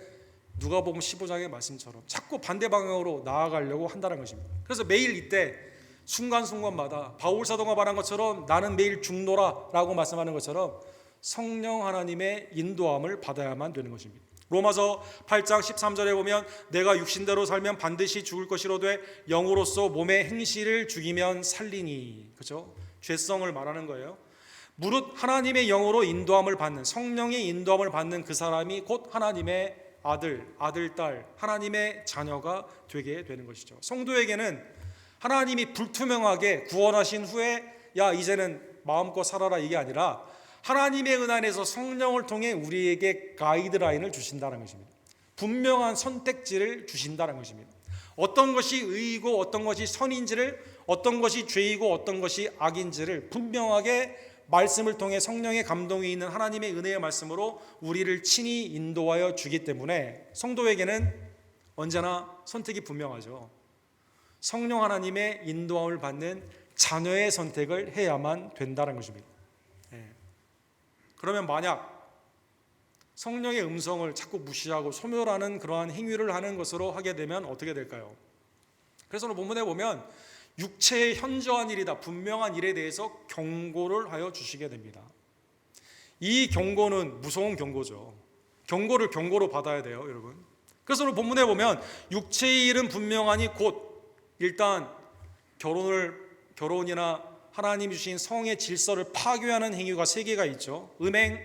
A: 누가복음 15장의 말씀처럼 자꾸 반대 방향으로 나아가려고 한다는 것입니다. 그래서 매일 이때 순간순간마다 바울 사도가 말한 것처럼 나는 매일 죽노라라고 말씀하는 것처럼 성령 하나님의 인도함을 받아야만 되는 것입니다. 로마서 8장 13절에 보면 내가 육신대로 살면 반드시 죽을 것이로되 영으로서 몸의 행실을 죽이면 살리니, 그렇죠? 죄성을 말하는 거예요. 무릇 하나님의 영으로 인도함을 받는, 성령의 인도함을 받는 그 사람이 곧 하나님의 아들, 딸, 하나님의 자녀가 되게 되는 것이죠. 성도에게는 하나님이 불투명하게 구원하신 후에 야 이제는 마음껏 살아라 이게 아니라 하나님의 은혜 안에서 성령을 통해 우리에게 가이드라인을 주신다는 것입니다. 분명한 선택지를 주신다는 것입니다. 어떤 것이 의이고 어떤 것이 선인지를, 어떤 것이 죄이고 어떤 것이 악인지를 분명하게 말씀을 통해 성령의 감동이 있는 하나님의 은혜의 말씀으로 우리를 친히 인도하여 주기 때문에 성도에게는 언제나 선택이 분명하죠. 성령 하나님의 인도함을 받는 자녀의 선택을 해야만 된다는 것입니다. 그러면 만약 성령의 음성을 자꾸 무시하고 소멸하는 그러한 행위를 하는 것으로 하게 되면 어떻게 될까요? 그래서 오늘 본문에 보면 육체의 현저한 일이다, 분명한 일에 대해서 경고를 하여 주시게 됩니다. 이 경고는 무서운 경고죠. 경고를 경고로 받아야 돼요, 여러분. 그래서 오늘 본문에 보면 육체의 일은 분명하니 곧 일단 결혼이나 하나님 주신 성의 질서를 파괴하는 행위가 세 개가 있죠. 음행,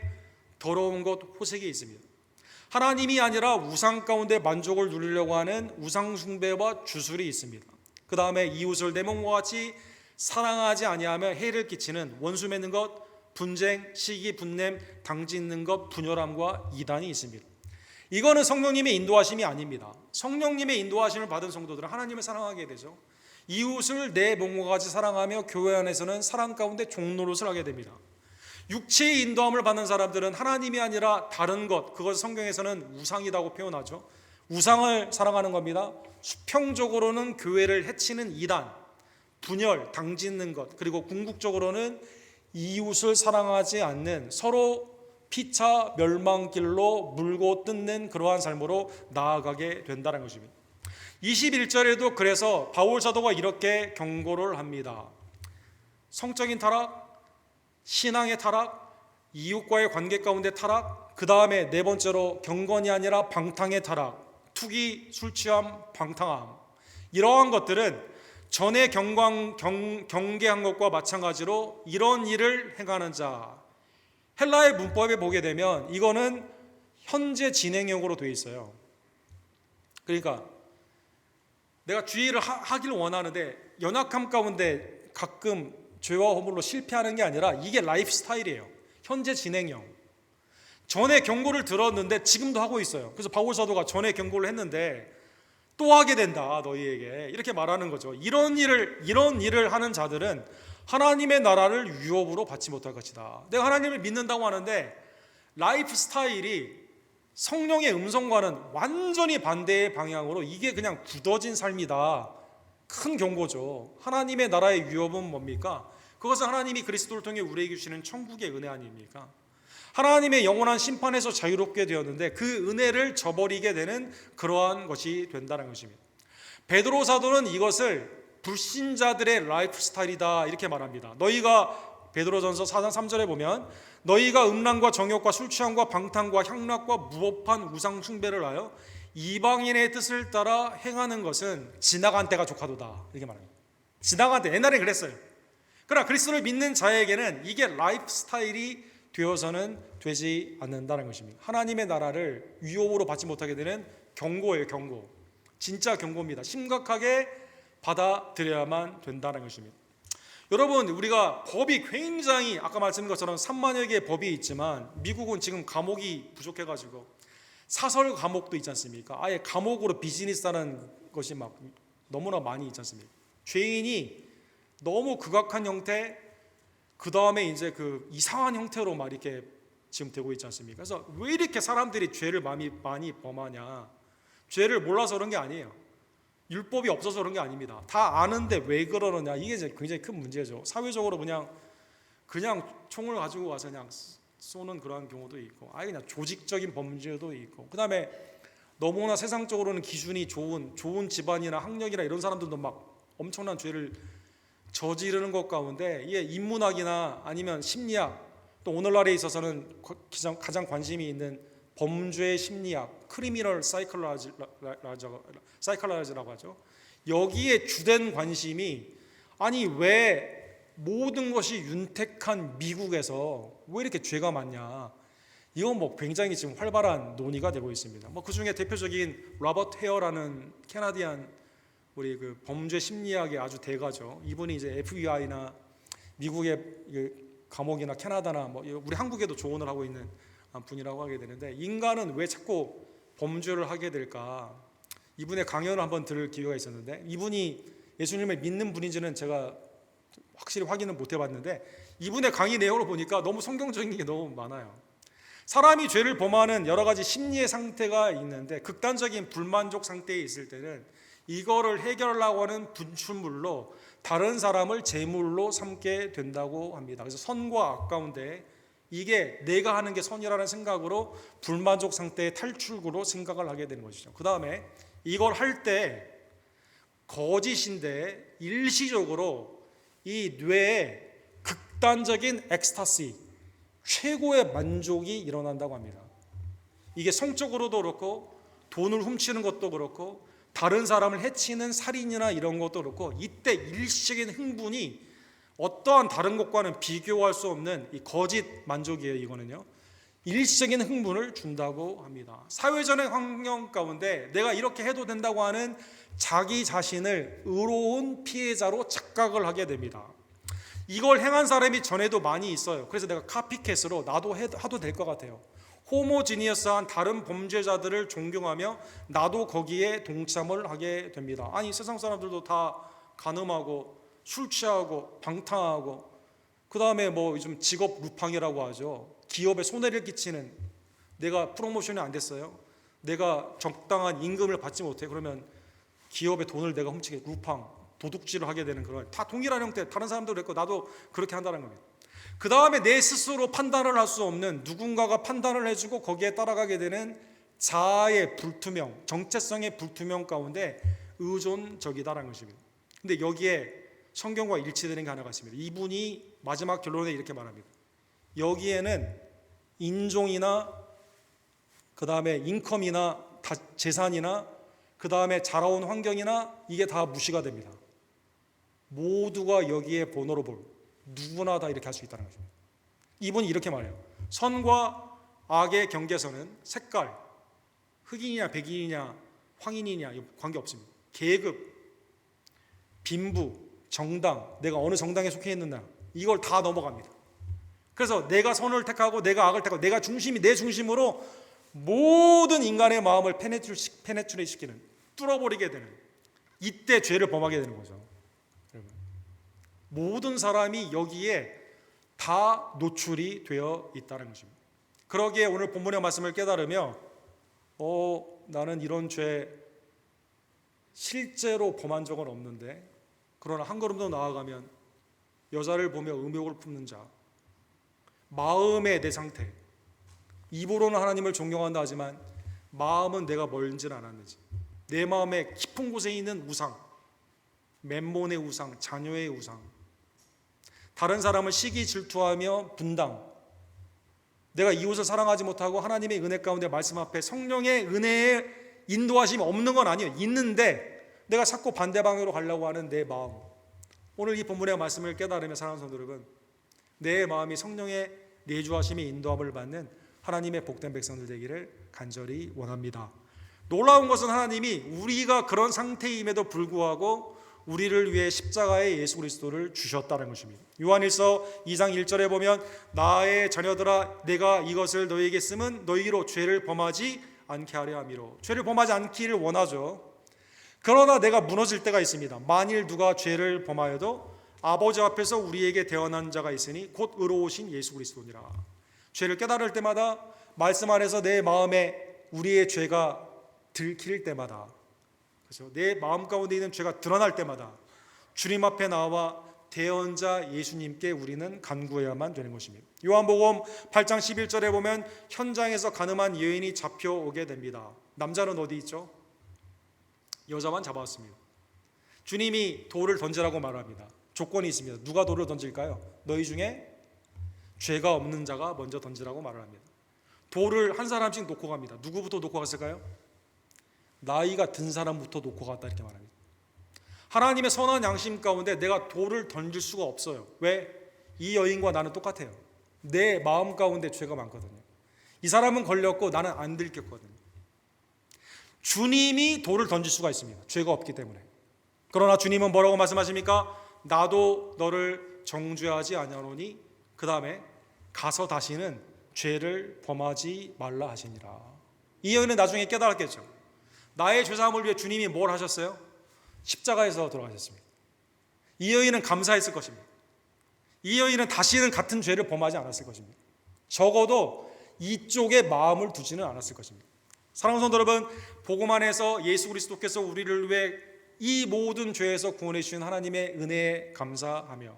A: 더러운 것, 호색이 있습니다. 하나님이 아니라 우상 가운데 만족을 누리려고 하는 우상 숭배와 주술이 있습니다. 그 다음에 이웃을 내 몸과 같이 사랑하지 아니하며 해를 끼치는 원수 맺는 것, 분쟁, 시기, 분냄, 당짓는 것, 분열함과 이단이 있습니다. 이거는 성령님의 인도하심이 아닙니다. 성령님의 인도하심을 받은 성도들은 하나님을 사랑하게 되죠. 이웃을 내 몸과 같이 사랑하며 교회 안에서는 사랑 가운데 종노릇을 하게 됩니다. 육체의 인도함을 받는 사람들은 하나님이 아니라 다른 것, 그것을 성경에서는 우상이라고 표현하죠. 우상을 사랑하는 겁니다. 수평적으로는 교회를 해치는 이단, 분열, 당짓는 것, 그리고 궁극적으로는 이웃을 사랑하지 않는 서로 피차 멸망길로 물고 뜯는 그러한 삶으로 나아가게 된다는 것입니다. 21절에도 그래서 바울 사도가 이렇게 경고를 합니다. 성적인 타락, 신앙의 타락, 이웃과의 관계 가운데 타락, 그 다음에 네 번째로 경건이 아니라 방탕의 타락, 투기, 술 취함, 방탕함, 이러한 것들은 전에 경계한 것과 마찬가지로 이런 일을 행하는 자. 헬라의 문법에 보게 되면 이거는 현재 진행형으로 되어 있어요. 그러니까 내가 주의를 하기를 원하는데 연약함 가운데 가끔 죄와 허물로 실패하는 게 아니라 이게 라이프 스타일이에요. 현재 진행형. 전에 경고를 들었는데 지금도 하고 있어요. 그래서 바울 사도가 전에 경고를 했는데 또 하게 된다 너희에게, 이렇게 말하는 거죠. 이런 일을 하는 자들은 하나님의 나라를 유업으로 받지 못할 것이다. 내가 하나님을 믿는다고 하는데 라이프 스타일이 성령의 음성과는 완전히 반대의 방향으로, 이게 그냥 굳어진 삶이다. 큰 경고죠. 하나님의 나라의 유업은 뭡니까? 그것은 하나님이 그리스도를 통해 우리에게 주시는 천국의 은혜 아닙니까? 하나님의 영원한 심판에서 자유롭게 되었는데 그 은혜를 저버리게 되는 그러한 것이 된다는 것입니다. 베드로 사도는 이것을 불신자들의 라이프 스타일이다 이렇게 말합니다. 너희가 베드로전서 4장 3절에 보면 너희가 음란과 정욕과 술 취함과 방탕과 향락과 무법한 우상 숭배를 하여 이방인의 뜻을 따라 행하는 것은 지나간 때가 족하도다 이렇게 말합니다. 지나간 때, 옛날에 그랬어요. 그러나 그리스도를 믿는 자에게는 이게 라이프 스타일이 되어서는 되지 않는다는 것입니다. 하나님의 나라를 유혹으로 받지 못하게 되는 경고예요. 경고. 진짜 경고입니다. 심각하게 받아들여야만 된다는 것입니다. 여러분, 우리가 법이 굉장히 아까 말씀드린 것처럼 3만여 개의 법이 있지만 미국은 지금 감옥이 부족해가지고 사설 감옥도 있지 않습니까? 아예 감옥으로 비즈니스하는 것이 막 너무나 많이 있지 않습니까? 죄인이 너무 극악한 형태, 그 다음에 이제 그 이상한 형태로 막 이렇게 지금 되고 있지 않습니까? 그래서 왜 이렇게 사람들이 죄를 많이 범하냐? 죄를 몰라서 그런 게 아니에요. 율법이 없어서 그런 게 아닙니다. 다 아는데 왜 그러느냐? 이게 이제 굉장히 큰 문제죠. 사회적으로 그냥 총을 가지고 와서 그냥 쏘는 그런 경우도 있고, 아예 그냥 조직적인 범죄도 있고, 그 다음에 너무나 세상적으로는 기준이 좋은 집안이나 학력이나 이런 사람들도 막 엄청난 죄를 저지르는 것 가운데 이게 인문학이나 아니면 심리학, 또 오늘날에 있어서는 가장 관심이 있는 범죄 심리학, 크리미널 사이콜로지라고 하죠. 여기에 주된 관심이, 아니 왜 모든 것이 윤택한 미국에서 왜 이렇게 죄가 많냐? 이건 뭐 굉장히 지금 활발한 논의가 되고 있습니다. 뭐 그 중에 대표적인 로버트 헤어라는 캐나디안 우리 그 범죄 심리학의 아주 대가죠. 이분이 이제 FBI나 미국의 감옥이나 캐나다나 뭐 우리 한국에도 조언을 하고 있는 분이라고 하게 되는데, 인간은 왜 자꾸 범죄를 하게 될까? 이분의 강연을 한번 들을 기회가 있었는데, 이분이 예수님을 믿는 분인지는 제가 확실히 확인은 못 해봤는데 이분의 강의 내용을 보니까 너무 성경적인 게 너무 많아요. 사람이 죄를 범하는 여러 가지 심리의 상태가 있는데, 극단적인 불만족 상태에 있을 때는 이거를 해결하려고 하는 분출물로 다른 사람을 제물로 삼게 된다고 합니다. 그래서 선과 악 가운데 이게 내가 하는 게 선이라는 생각으로 불만족 상태의 탈출구로 생각을 하게 되는 것이죠. 그 다음에 이걸 할 때 거짓인데 일시적으로 이 뇌에 극단적인 엑스타시, 최고의 만족이 일어난다고 합니다. 이게 성적으로도 그렇고 돈을 훔치는 것도 그렇고 다른 사람을 해치는 살인이나 이런 것도 그렇고, 이때 일시적인 흥분이 어떠한 다른 것과는 비교할 수 없는 이 거짓 만족이에요. 이거는요, 일시적인 흥분을 준다고 합니다. 사회적인 환경 가운데 내가 이렇게 해도 된다고 하는 자기 자신을 의로운 피해자로 착각을 하게 됩니다. 이걸 행한 사람이 전에도 많이 있어요. 그래서 내가 카피캣으로 나도 하도 될 것 같아요. 호모지니어스한 다른 범죄자들을 존경하며 나도 거기에 동참을 하게 됩니다. 아니, 세상 사람들도 다 간음하고 술 취하고 방탕하고, 그 다음에 뭐 요즘 직업 루팡이라고 하죠. 기업에 손해를 끼치는, 내가 프로모션이 안 됐어요, 내가 적당한 임금을 받지 못해, 그러면 기업의 돈을 내가 훔치게, 루팡, 도둑질을 하게 되는, 그런, 다 동일한 형태. 다른 사람도 그랬고 나도 그렇게 한다는 겁니다. 그 다음에 내 스스로 판단을 할 수 없는, 누군가가 판단을 해주고 거기에 따라가게 되는 자아의 불투명, 정체성의 불투명 가운데 의존적이다라는 것입니다. 근데 여기에 성경과 일치되는 게 하나가 있습니다. 이분이 마지막 결론에 이렇게 말합니다. 여기에는 인종이나 그 다음에 인컴이나 재산이나 그 다음에 자라온 환경이나 이게 다 무시가 됩니다. 모두가 여기에 보너러블, 누구나 다 이렇게 할 수 있다는 것입니다. 이분이 이렇게 말해요. 선과 악의 경계선은 색깔, 흑인이냐 백인이냐 황인이냐 관계없습니다. 계급, 빈부, 정당, 내가 어느 정당에 속해 있느냐, 이걸 다 넘어갑니다. 그래서 내가 선을 택하고 내가 악을 택하고 내가 중심이, 내 중심으로 모든 인간의 마음을 페네트레이트 시키는, 뚫어버리게 되는, 이때 죄를 범하게 되는 거죠. 모든 사람이 여기에 다 노출이 되어 있다는 것입니다. 그러기에 오늘 본문의 말씀을 깨달으며 나는 이런 죄 실제로 범한 적은 없는데, 그러나 한 걸음 더 나아가면 여자를 보며 음욕을 품는 자, 마음의 내 상태, 입으로는 하나님을 존경한다 하지만 마음은 내가 멀지는 않았는지, 내 마음의 깊은 곳에 있는 우상, 멤몬의 우상, 자녀의 우상, 다른 사람을 시기 질투하며 분당, 내가 이웃을 사랑하지 못하고 하나님의 은혜 가운데 말씀 앞에 성령의 은혜에 인도하심이 없는 건 아니에요. 있는데 내가 자꾸 반대 방향으로 가려고 하는 내 마음, 오늘 이 본문의 말씀을 깨달으며 사랑하는 성도 여러분, 내 마음이 성령의 내주하심의 인도함을 받는 하나님의 복된 백성들 되기를 간절히 원합니다. 놀라운 것은 하나님이 우리가 그런 상태임에도 불구하고 우리를 위해 십자가의 예수 그리스도를 주셨다는 것입니다. 요한일서 2장 1절에 보면 나의 자녀들아 내가 이것을 너희에게 쓰면 너희로 죄를 범하지 않게 하려 함이로. 죄를 범하지 않기를 원하죠. 그러나 내가 무너질 때가 있습니다. 만일 누가 죄를 범하여도 아버지 앞에서 우리에게 대언한 자가 있으니 곧 의로우신 예수 그리스도니라. 죄를 깨달을 때마다, 말씀 안에서 내 마음에 우리의 죄가 들킬 때마다, 그렇죠? 내 마음 가운데 있는 죄가 드러날 때마다 주님 앞에 나와 대언자 예수님께 우리는 간구해야만 되는 것입니다. 요한복음 8장 11절에 보면 현장에서 간음한 여인이 잡혀오게 됩니다. 남자는 어디 있죠? 여자만 잡아왔습니다. 주님이 돌을 던지라고 말합니다. 조건이 있습니다. 누가 돌을 던질까요? 너희 중에 죄가 없는 자가 먼저 던지라고 말을 합니다. 돌을 한 사람씩 놓고 갑니다. 누구부터 놓고 갔을까요? 나이가 든 사람부터 놓고 갔다 이렇게 말합니다. 하나님의 선한 양심 가운데 내가 돌을 던질 수가 없어요. 왜? 이 여인과 나는 똑같아요. 내 마음 가운데 죄가 많거든요. 이 사람은 걸렸고 나는 안 들켰거든요. 주님이 돌을 던질 수가 있습니다. 죄가 없기 때문에. 그러나 주님은 뭐라고 말씀하십니까? 나도 너를 정죄하지 아니하노니 그 다음에 가서 다시는 죄를 범하지 말라 하시니라. 이 여인은 나중에 깨달았겠죠. 나의 죄사함을 위해 주님이 뭘 하셨어요? 십자가에서 돌아가셨습니다. 이 여인은 감사했을 것입니다. 이 여인은 다시는 같은 죄를 범하지 않았을 것입니다. 적어도 이쪽에 마음을 두지는 않았을 것입니다. 사랑하는 성도 여러분, 복음 안에서 예수 그리스도께서 우리를 위해 이 모든 죄에서 구원해 주신 하나님의 은혜에 감사하며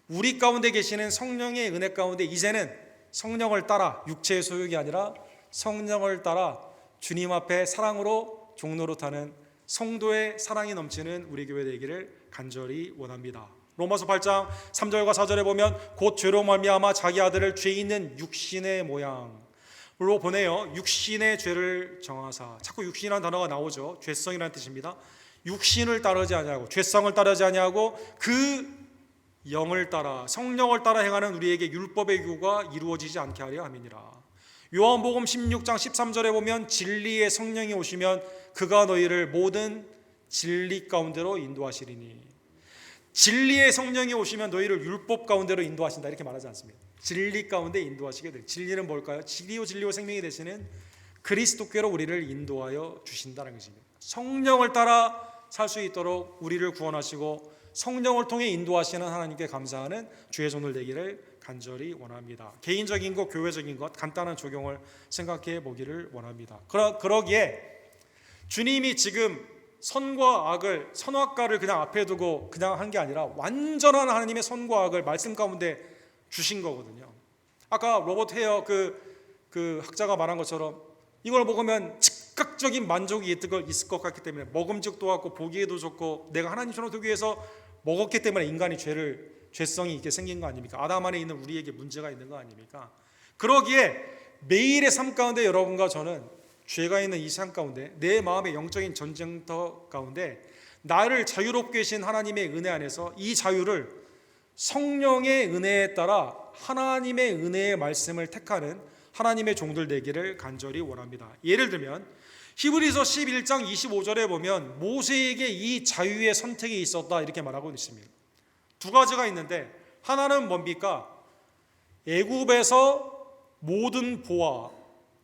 A: 우리 가운데 계시는 성령의 은혜 가운데 이제는 성령을 따라, 육체의 소욕이 아니라 성령을 따라 주님 앞에 사랑으로 종노릇하는 성도의 사랑이 넘치는 우리 교회 되기를 간절히 원합니다. 로마서 8장 3절과 4절에 보면 곧 죄로 말미암아 자기 아들을 죄 있는 육신의 모양으로 보내어 육신의 죄를 정하사. 자꾸 육신이라는 단어가 나오죠. 죄성이라는 뜻입니다. 육신을 따르지 아니하고 죄성을 따르지 아니하고 그 영을 따라 성령을 따라 행하는 우리에게 율법의 규가 이루어지지 않게 하려 함이니라. 요한복음 16장 13절에 보면 진리의 성령이 오시면 그가 너희를 모든 진리 가운데로 인도하시리니. 진리의 성령이 오시면 너희를 율법 가운데로 인도하신다 이렇게 말하지 않습니다. 진리 가운데 인도하시게 될. 진리는 뭘까요? 진리요 생명이 되시는 그리스도께로 우리를 인도하여 주신다는 것입니다. 성령을 따라 살 수 있도록 우리를 구원하시고 성령을 통해 인도하시는 하나님께 감사하는 주의 종들 되기를 간절히 원합니다. 개인적인 것, 교회적인 것 간단한 적용을 생각해 보기를 원합니다. 그러기에 주님이 지금 선과 악을, 선악과를 그냥 앞에 두고 그냥 한 게 아니라 완전한 하나님의 선과 악을 말씀 가운데 주신 거거든요. 아까 로버트 헤어 그 학자가 말한 것처럼 이걸 먹으면 즉각적인 만족이 있을 것 같기 때문에 먹음직도 같고 보기에도 좋고 내가 하나님처럼 되기 위해서 먹었기 때문에 인간이 죄성이 있게 생긴 거 아닙니까? 아담 안에 있는 우리에게 문제가 있는 거 아닙니까? 그러기에 매일의 삶 가운데 여러분과 저는 죄가 있는 이 삶 가운데 내 마음의 영적인 전쟁터 가운데 나를 자유롭게 하신 하나님의 은혜 안에서 이 자유를 성령의 은혜에 따라 하나님의 은혜의 말씀을 택하는 하나님의 종들 되기를 간절히 원합니다. 예를 들면 히브리서 11장 25절에 보면 모세에게 이 자유의 선택이 있었다 이렇게 말하고 있습니다. 두 가지가 있는데 하나는 뭡니까? 애굽에서 모든 보아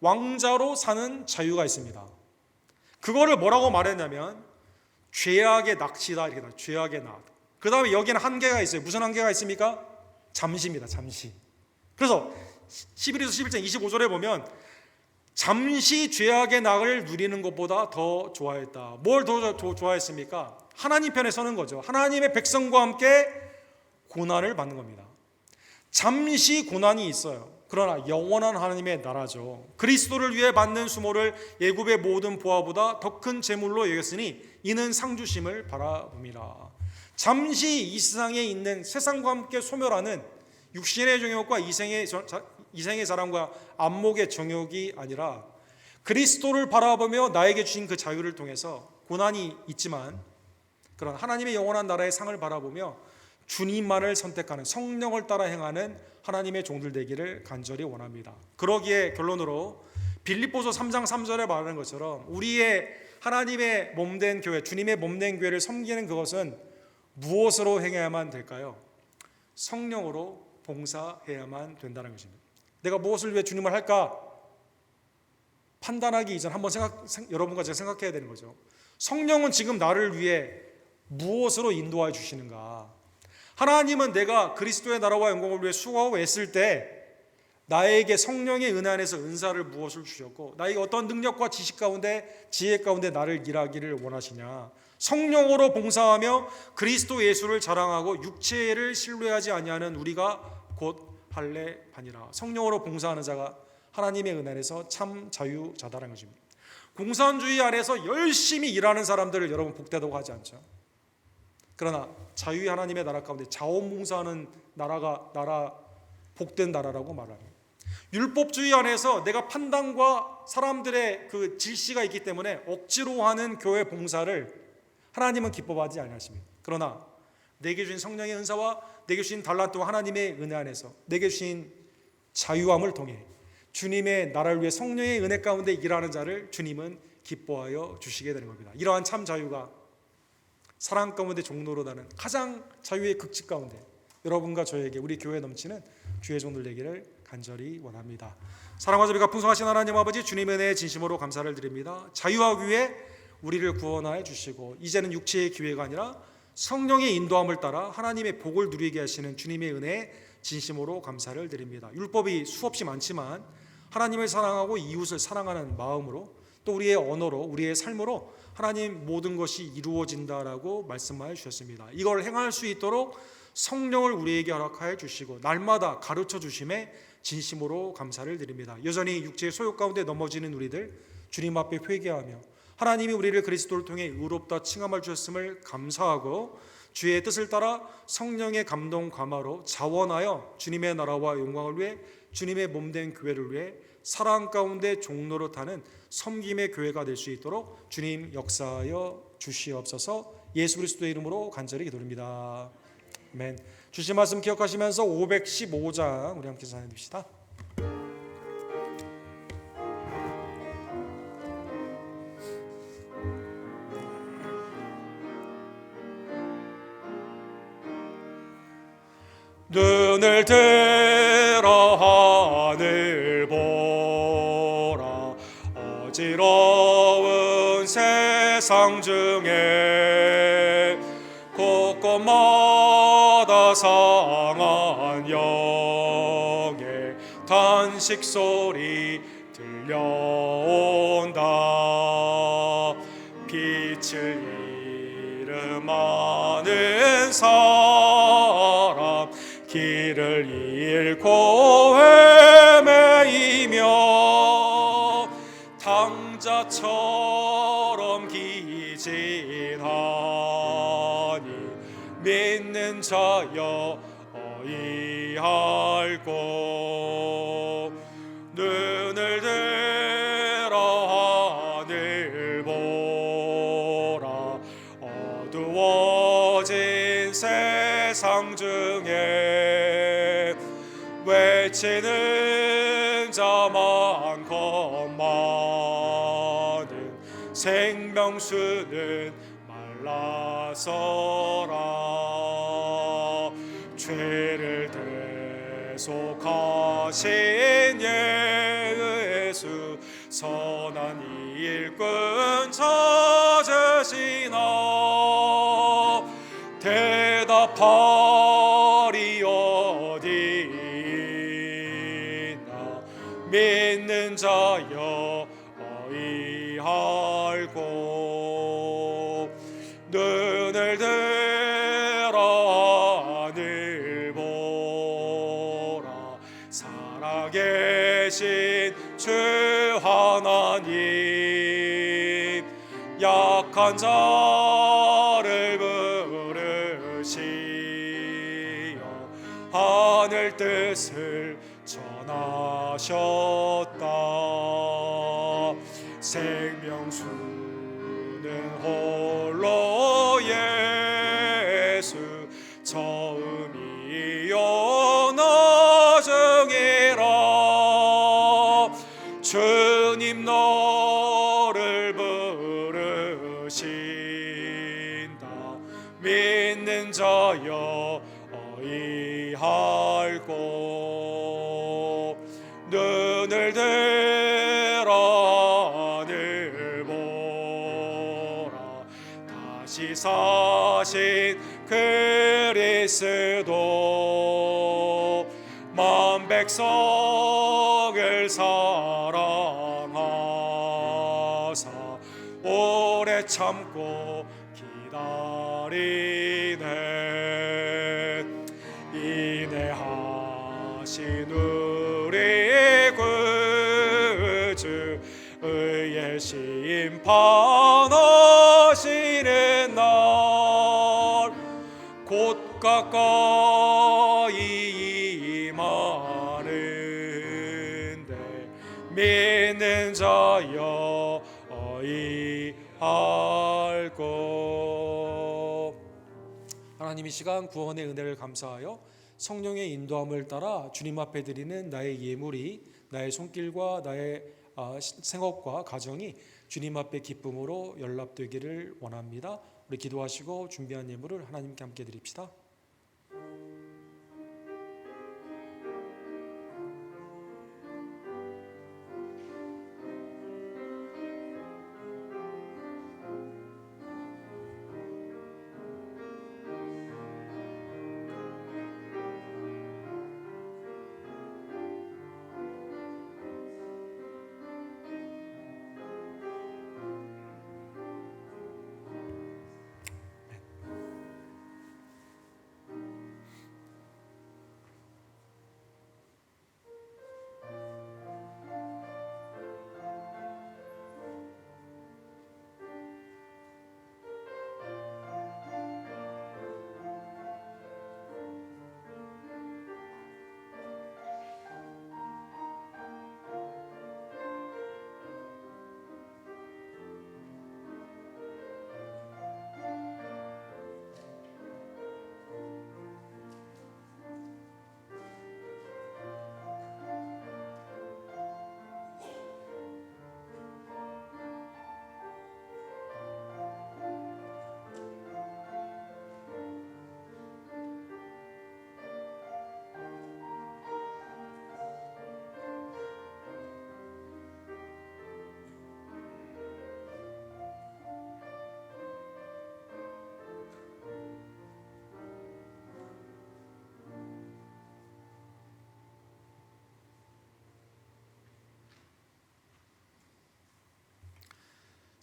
A: 왕자로 사는 자유가 있습니다. 그거를 뭐라고 말했냐면 죄악의 낚시다 이렇게 나와요. 죄악의 낚. 그 다음에 여기는 한계가 있어요. 무슨 한계가 있습니까? 잠시입니다. 잠시. 그래서 11에서 11장 25절에 보면 잠시 죄악의 낙을 누리는 것보다 더 좋아했다. 뭘 더 좋아했습니까? 하나님 편에 서는 거죠. 하나님의 백성과 함께 고난을 받는 겁니다. 잠시 고난이 있어요. 그러나 영원한 하나님의 나라죠. 그리스도를 위해 받는 수모를 애굽의 모든 보화보다 더 큰 재물로 여겼으니 이는 상주심을 바라봅니다. 잠시 이 세상에 있는 세상과 함께 소멸하는 육신의 정욕과 이생의 사랑과 안목의 정욕이 아니라 그리스도를 바라보며 나에게 주신 그 자유를 통해서 고난이 있지만 그런 하나님의 영원한 나라의 상을 바라보며 주님만을 선택하는 성령을 따라 행하는 하나님의 종들 되기를 간절히 원합니다. 그러기에 결론으로 빌립보서 3장 3절에 말하는 것처럼 우리의 하나님의 몸된 교회, 주님의 몸된 교회를 섬기는 그것은 무엇으로 행해야만 될까요? 성령으로 봉사해야만 된다는 것입니다. 내가 무엇을 위해 주님을 할까? 판단하기 이전 한번 여러분과 제가 생각해야 되는 거죠. 성령은 지금 나를 위해 무엇으로 인도해 주시는가? 하나님은 내가 그리스도의 나라와 영광을 위해 수고하고 애쓸 때 나에게 성령의 은혜 안에서 은사를 무엇을 주셨고 나에게 어떤 능력과 지식 가운데 지혜 가운데 나를 일하기를 원하시냐? 성령으로 봉사하며 그리스도 예수를 자랑하고 육체를 신뢰하지 아니하는 우리가 곧 할례반이라. 성령으로 봉사하는 자가 하나님의 은혜 안에서 참 자유자다라는 것입니다. 공산주의 안에서 열심히 일하는 사람들을 여러분 복되다고 하지 않죠. 그러나 자유의 하나님의 나라 가운데 자원봉사하는 나라 복된 나라라고 말합니다. 율법주의 안에서 내가 판단과 사람들의 그 질시가 있기 때문에 억지로 하는 교회 봉사를 하나님은 기뻐하지 아니하십니다. 그러나 내게 주신 성령의 은사와 내게 주신 달란트와 하나님의 은혜 안에서 내게 주신 자유함을 통해 주님의 나라를 위해 성령의 은혜 가운데 일하는 자를 주님은 기뻐하여 주시게 되는 겁니다. 이러한 참 자유가 사랑 가운데 종로로 나는 가장 자유의 극치 가운데 여러분과 저에게 우리 교회에 넘치는 주의 종들 되기를 간절히 원합니다. 사랑과 자비가 풍성하신 하나님 아버지 주님의 은혜에 진심으로 감사를 드립니다. 자유하기 위해 우리를 구원하여 주시고 이제는 육체의 기회가 아니라 성령의 인도함을 따라 하나님의 복을 누리게 하시는 주님의 은혜에 진심으로 감사를 드립니다. 율법이 수없이 많지만 하나님을 사랑하고 이웃을 사랑하는 마음으로 또 우리의 언어로 우리의 삶으로 하나님 모든 것이 이루어진다라고 말씀하여 주셨습니다. 이걸 행할 수 있도록 성령을 우리에게 허락하여 주시고 날마다 가르쳐 주심에 진심으로 감사를 드립니다. 여전히 육체의 소욕 가운데 넘어지는 우리들 주님 앞에 회개하며 하나님이 우리를 그리스도를 통해 의롭다 칭함을 주셨음을 감사하고 주의 뜻을 따라 성령의 감동 감화로 자원하여 주님의 나라와 영광을 위해 주님의 몸된 교회를 위해 사랑 가운데 종로로 타는 섬김의 교회가 될 수 있도록 주님 역사하여 주시옵소서. 예수 그리스도의 이름으로 간절히 기도드립니다. 아멘. 주신 말씀 기억하시면서 515장 우리 함께 찬양합시다. 눈을 들어 하늘 보라. 어지러운 세상 중에 곳곳마다 상한 영의 탄식 소리 들려온다. 빛을 이름하는 사람 길을 잃고 헤매이며 당자처럼 기진하니 믿는 자여 어이할꼬. 눈을 들어 하늘 보라. 어두워진 세상 중에 외치는 자 많건만은 생명수는 말라서라. 죄를 대속하신 예수 선한 일꾼 찾으시나. 대답하리 어디나 믿는 자여 어이할꼬. 눈을 들어 하늘 보라. 살아계신 주 하나님 약한 자를 부르시어 하늘 뜻을 전하셨다. 생명수는 홀로 예수 처음이요 나중이라. 주님 너를 부르신다. 믿는 자여 어이할꼬. 눈을 들어 하늘 보라. 다시 사신 그리스도 만 백성을 사랑하사 오래 참고 기다리네. 인내하신 우리 구주 의의 심판하시는 날 곧 가까이 임하는데 믿는 자여 어이할꼬. 하나님 이 시간 구원의 은혜를 감사하여 성령의 인도함을 따라 주님 앞에 드리는 나의 예물이 나의 손길과 나의 생업과 가정이 주님 앞에 기쁨으로 연락되기를 원합니다. 우리 기도하시고 준비한 예물을 하나님께 함께 드립시다.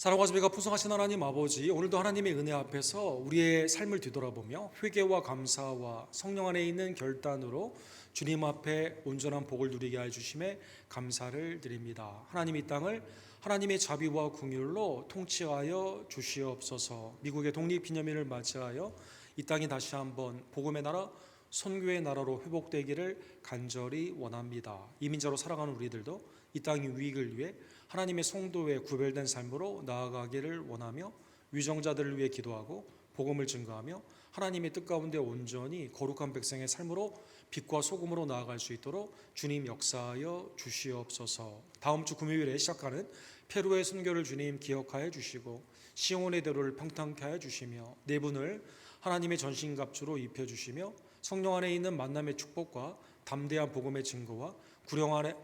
A: 사랑과 자비가 풍성하신 하나님 아버지, 오늘도 하나님의 은혜 앞에서 우리의 삶을 뒤돌아보며 회개와 감사와 성령 안에 있는 결단으로 주님 앞에 온전한 복을 누리게 해 주심에 감사를 드립니다. 하나님, 이 땅을 하나님의 자비와 긍휼로 통치하여 주시옵소서. 미국의 독립기념일을 맞이하여 이 땅이 다시 한번 복음의 나라, 선교의 나라로 회복되기를 간절히 원합니다. 이민자로 살아가는 우리들도 이 땅의 유익을 위해 하나님의 성도의 구별된 삶으로 나아가기를 원하며 위정자들을 위해 기도하고 복음을 증거하며 하나님의 뜻 가운데 온전히 거룩한 백성의 삶으로 빛과 소금으로 나아갈 수 있도록 주님 역사하여 주시옵소서. 다음 주 금요일에 시작하는 페루의 선교를 주님 기억하여 주시고 시온의 대로를 평탄케 하여 주시며 네 분을 하나님의 전신갑주로 입혀주시며 성령 안에 있는 만남의 축복과 담대한 복음의 증거와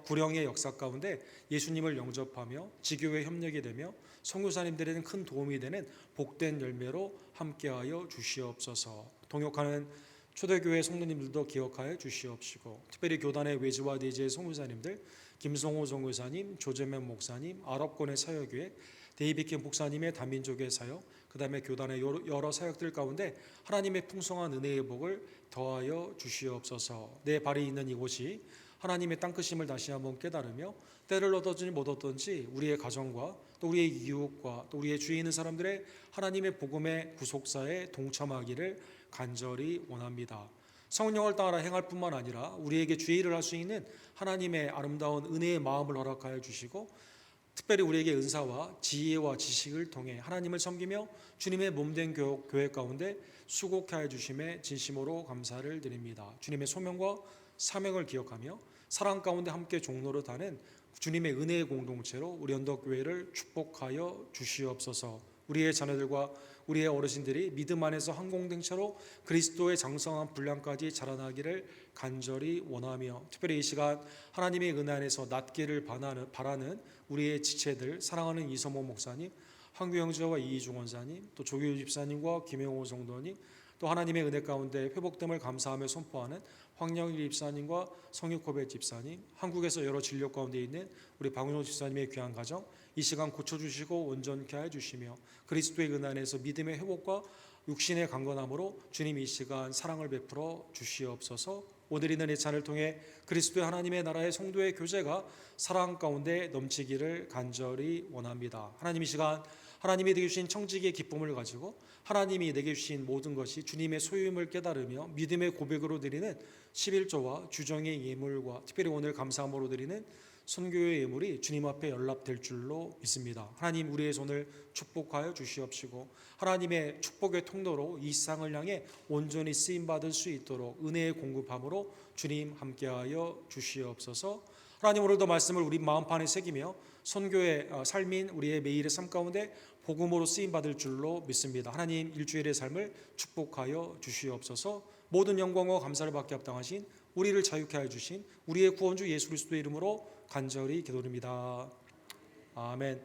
A: 구령의 역사 가운데 예수님을 영접하며 지교회 협력이 되며 선교사님들에게는 큰 도움이 되는 복된 열매로 함께하여 주시옵소서. 동역하는 초대교회 성도님들도 기억하여 주시옵시고 특별히 교단의 외지와 내지의 선교사님들 김성호 선교사님, 조재면 목사님, 아랍권의 사역교회, 데이비킴 목사님의 다민족의 사역, 그 다음에 교단의 여러 사역들 가운데 하나님의 풍성한 은혜의 복을 더하여 주시옵소서. 내 발이 있는 이곳이 하나님의 땅끝임을 다시 한번 깨달으며 때를 얻었든지 못 얻든지 우리의 가정과 또 우리의 이웃과 또 우리의 주위에 있는 사람들의 하나님의 복음의 구속사에 동참하기를 간절히 원합니다. 성령을 따라 행할 뿐만 아니라 우리에게 주의를 할 수 있는 하나님의 아름다운 은혜의 마음을 허락하여 주시고 특별히 우리에게 은사와 지혜와 지식을 통해 하나님을 섬기며 주님의 몸된 교회 가운데 수고케 하여 주심에 진심으로 감사를 드립니다. 주님의 소명과 사명을 기억하며 사랑 가운데 함께 종로로 다는 주님의 은혜의 공동체로 우리 언덕교회를 축복하여 주시옵소서. 우리의 자녀들과 우리의 어르신들이 믿음 안에서 한 공동체로 그리스도의 장성한 분량까지 자라나기를 간절히 원하며 특별히 이 시간 하나님의 은혜 안에서 낫기를 바라는 우리의 지체들 사랑하는 이서모 목사님, 황규 형제와 이희중 원사님, 또 조규 집사님과 김영호 성도님, 또 하나님의 은혜 가운데 회복됨을 감사하며 선포하는 황영일 집사님과 성육고백 집사님, 한국에서 여러 진료 가운데 있는 우리 박은호 집사님의 귀한 가정 이 시간 고쳐주시고 온전케 해주시며 그리스도의 은혜 안에서 믿음의 회복과 육신의 강건함으로 주님 이 시간 사랑을 베풀어 주시옵소서. 오늘 있는 예찬을 통해 그리스도의 하나님의 나라의 성도의 교제가 사랑 가운데 넘치기를 간절히 원합니다. 하나님 이 시간 하나님이 내게 주신 청지기의 기쁨을 가지고 하나님이 내게 주신 모든 것이 주님의 소유임을 깨달으며 믿음의 고백으로 드리는 11조와 주정의 예물과 특별히 오늘 감사함으로 드리는 선교의 예물이 주님 앞에 연락될 줄로 믿습니다. 하나님 우리의 손을 축복하여 주시옵시고 하나님의 축복의 통로로 이 세상을 향해 온전히 쓰임받을 수 있도록 은혜의 공급함으로 주님 함께하여 주시옵소서. 하나님 오늘도 말씀을 우리 마음판에 새기며 선교의 삶인 우리의 매일의 삶 가운데 복음으로 쓰임받을 줄로 믿습니다. 하나님 일주일의 삶을 축복하여 주시옵소서. 모든 영광과 감사를 받게 합당하신 우리를 자유케 하여 주신 우리의 구원주 예수 그리스도의 이름으로 간절히 기도드립니다. 아멘.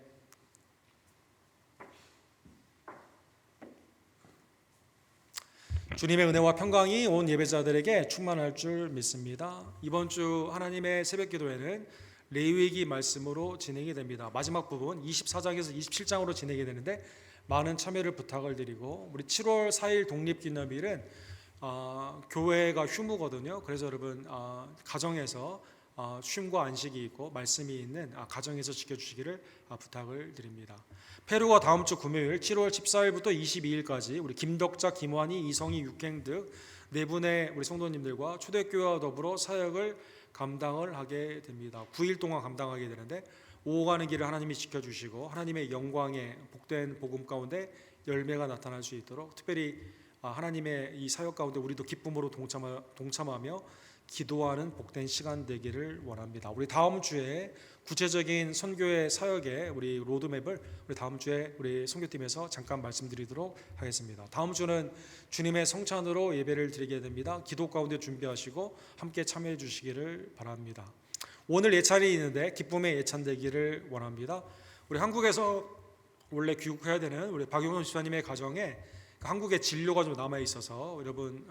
A: 주님의 은혜와 평강이 온 예배자들에게 충만할 줄 믿습니다. 이번 주 하나님의 새벽 기도회는 레위기 말씀으로 진행이 됩니다. 마지막 부분 24장에서 27장으로 진행이 되는데 많은 참여를 부탁을 드리고 우리 7월 4일 독립기념일은 교회가 휴무거든요. 그래서 여러분 가정에서 쉼과 안식이 있고 말씀이 있는 가정에서 지켜주시기를 부탁을 드립니다. 페루가 다음 주 금요일 7월 14일부터 22일까지 우리 김덕자, 김환희, 이성희, 육행 등 네 분의 우리 성도님들과 초대교회와 더불어 사역을 감당을 하게 됩니다. 9일 동안 감당하게 되는데 오가는 길을 하나님이 지켜주시고 하나님의 영광의 복된 복음 가운데 열매가 나타날 수 있도록 특별히 하나님의 이 사역 가운데 우리도 기쁨으로 동참하며 기도하는 복된 시간 되기를 원합니다. 우리 다음 주에 구체적인 선교의 사역의 우리 로드맵을 우리 다음 주에 우리 선교팀에서 잠깐 말씀드리도록 하겠습니다. 다음 주는 주님의 성찬으로 예배를 드리게 됩니다. 기도 가운데 준비하시고 함께 참여해 주시기를 바랍니다. 오늘 예찬이 있는데 기쁨의 예찬 되기를 원합니다. 우리 한국에서 원래 귀국해야 되는 우리 박용선 집사님의 가정에 한국에 진료가 좀 남아 있어서 여러분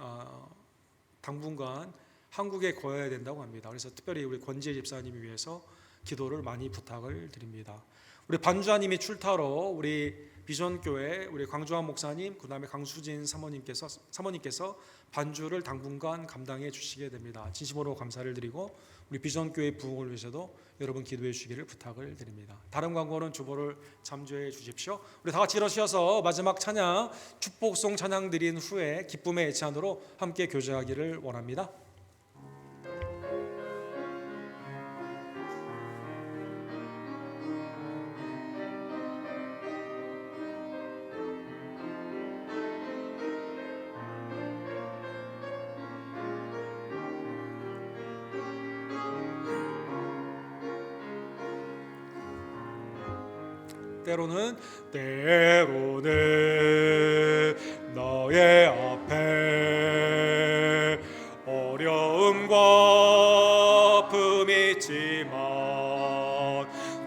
A: 당분간 한국에 거해야 된다고 합니다. 그래서 특별히 우리 권지혜 집사님을 위해서 기도를 많이 부탁을 드립니다. 우리 반주하님이 출타로 우리 비전교회 우리 광주환 목사님 그다음에 강수진 사모님께서 반주를 당분간 감당해 주시게 됩니다. 진심으로 감사를 드리고 우리 비전교회 부흥을 위해서도 여러분 기도해 주시기를 부탁을 드립니다. 다른 광고는 주보를 참조해 주십시오. 우리 다 같이 일어서셔서 마지막 찬양 축복송 찬양 드린 후에 기쁨의 애찬으로 함께 교제하기를 원합니다. 때로는 너의 앞에 어려움과 아픔이 있지만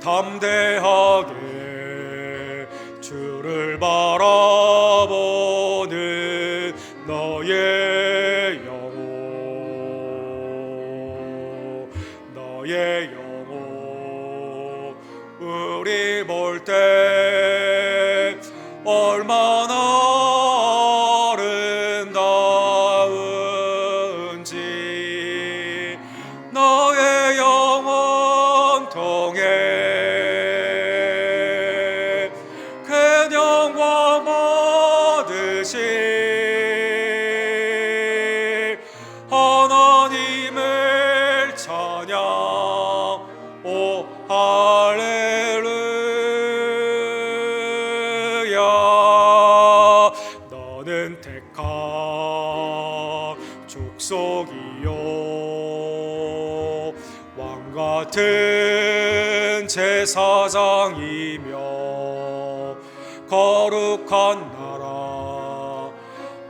A: 담대하게 주를 바라보는 너의 영혼 우리 볼 때 얼마나 아름다운지 너의 영혼 통해 그 영광 받으시 하나님을 찬양 오 할렐루야. 너는 택한 족속이요 왕같은 제사장이며 거룩한 나라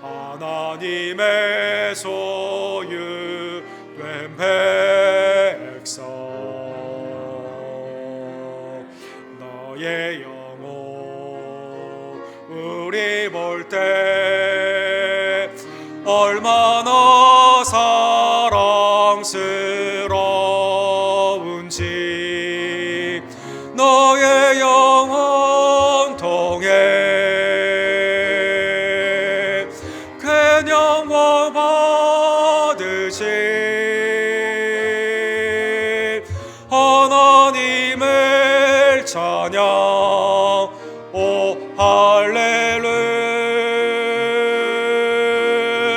A: 하나님의 소유된 백성 너의 영혼 우리 볼 때 얼마나 사랑스러운지 너의 영혼 통해 그 영광 받으신 하나님을 찬양 오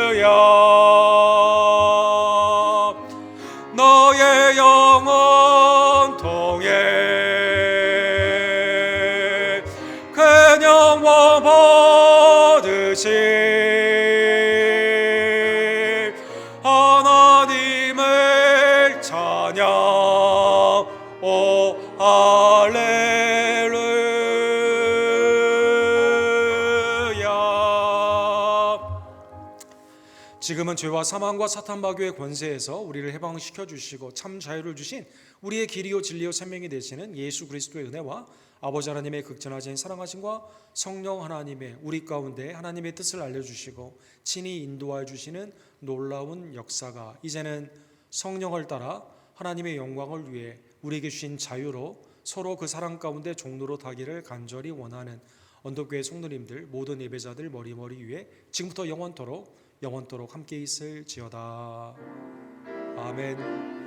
A: 할렐루야. 너의 영혼 통해 그 영광 받으신 하나님을 찬양 오 할렐루야. 지금은 죄와 사망과 사탄 마귀의 권세에서 우리를 해방시켜 주시고 참 자유를 주신 우리의 길이요 진리요 생명이 되시는 예수 그리스도의 은혜와 아버지 하나님의 극전하신 사랑하심과 성령 하나님의 우리 가운데 하나님의 뜻을 알려주시고 친히 인도하여 주시는 놀라운 역사가 이제는 성령을 따라 하나님의 영광을 위해 우리에게 주신 자유로 서로 그 사랑 가운데 종로로 타기를 간절히 원하는 언덕교회 성도님들 모든 예배자들 머리머리 위에 지금부터 영원토록 함께 있을지어다. 아멘.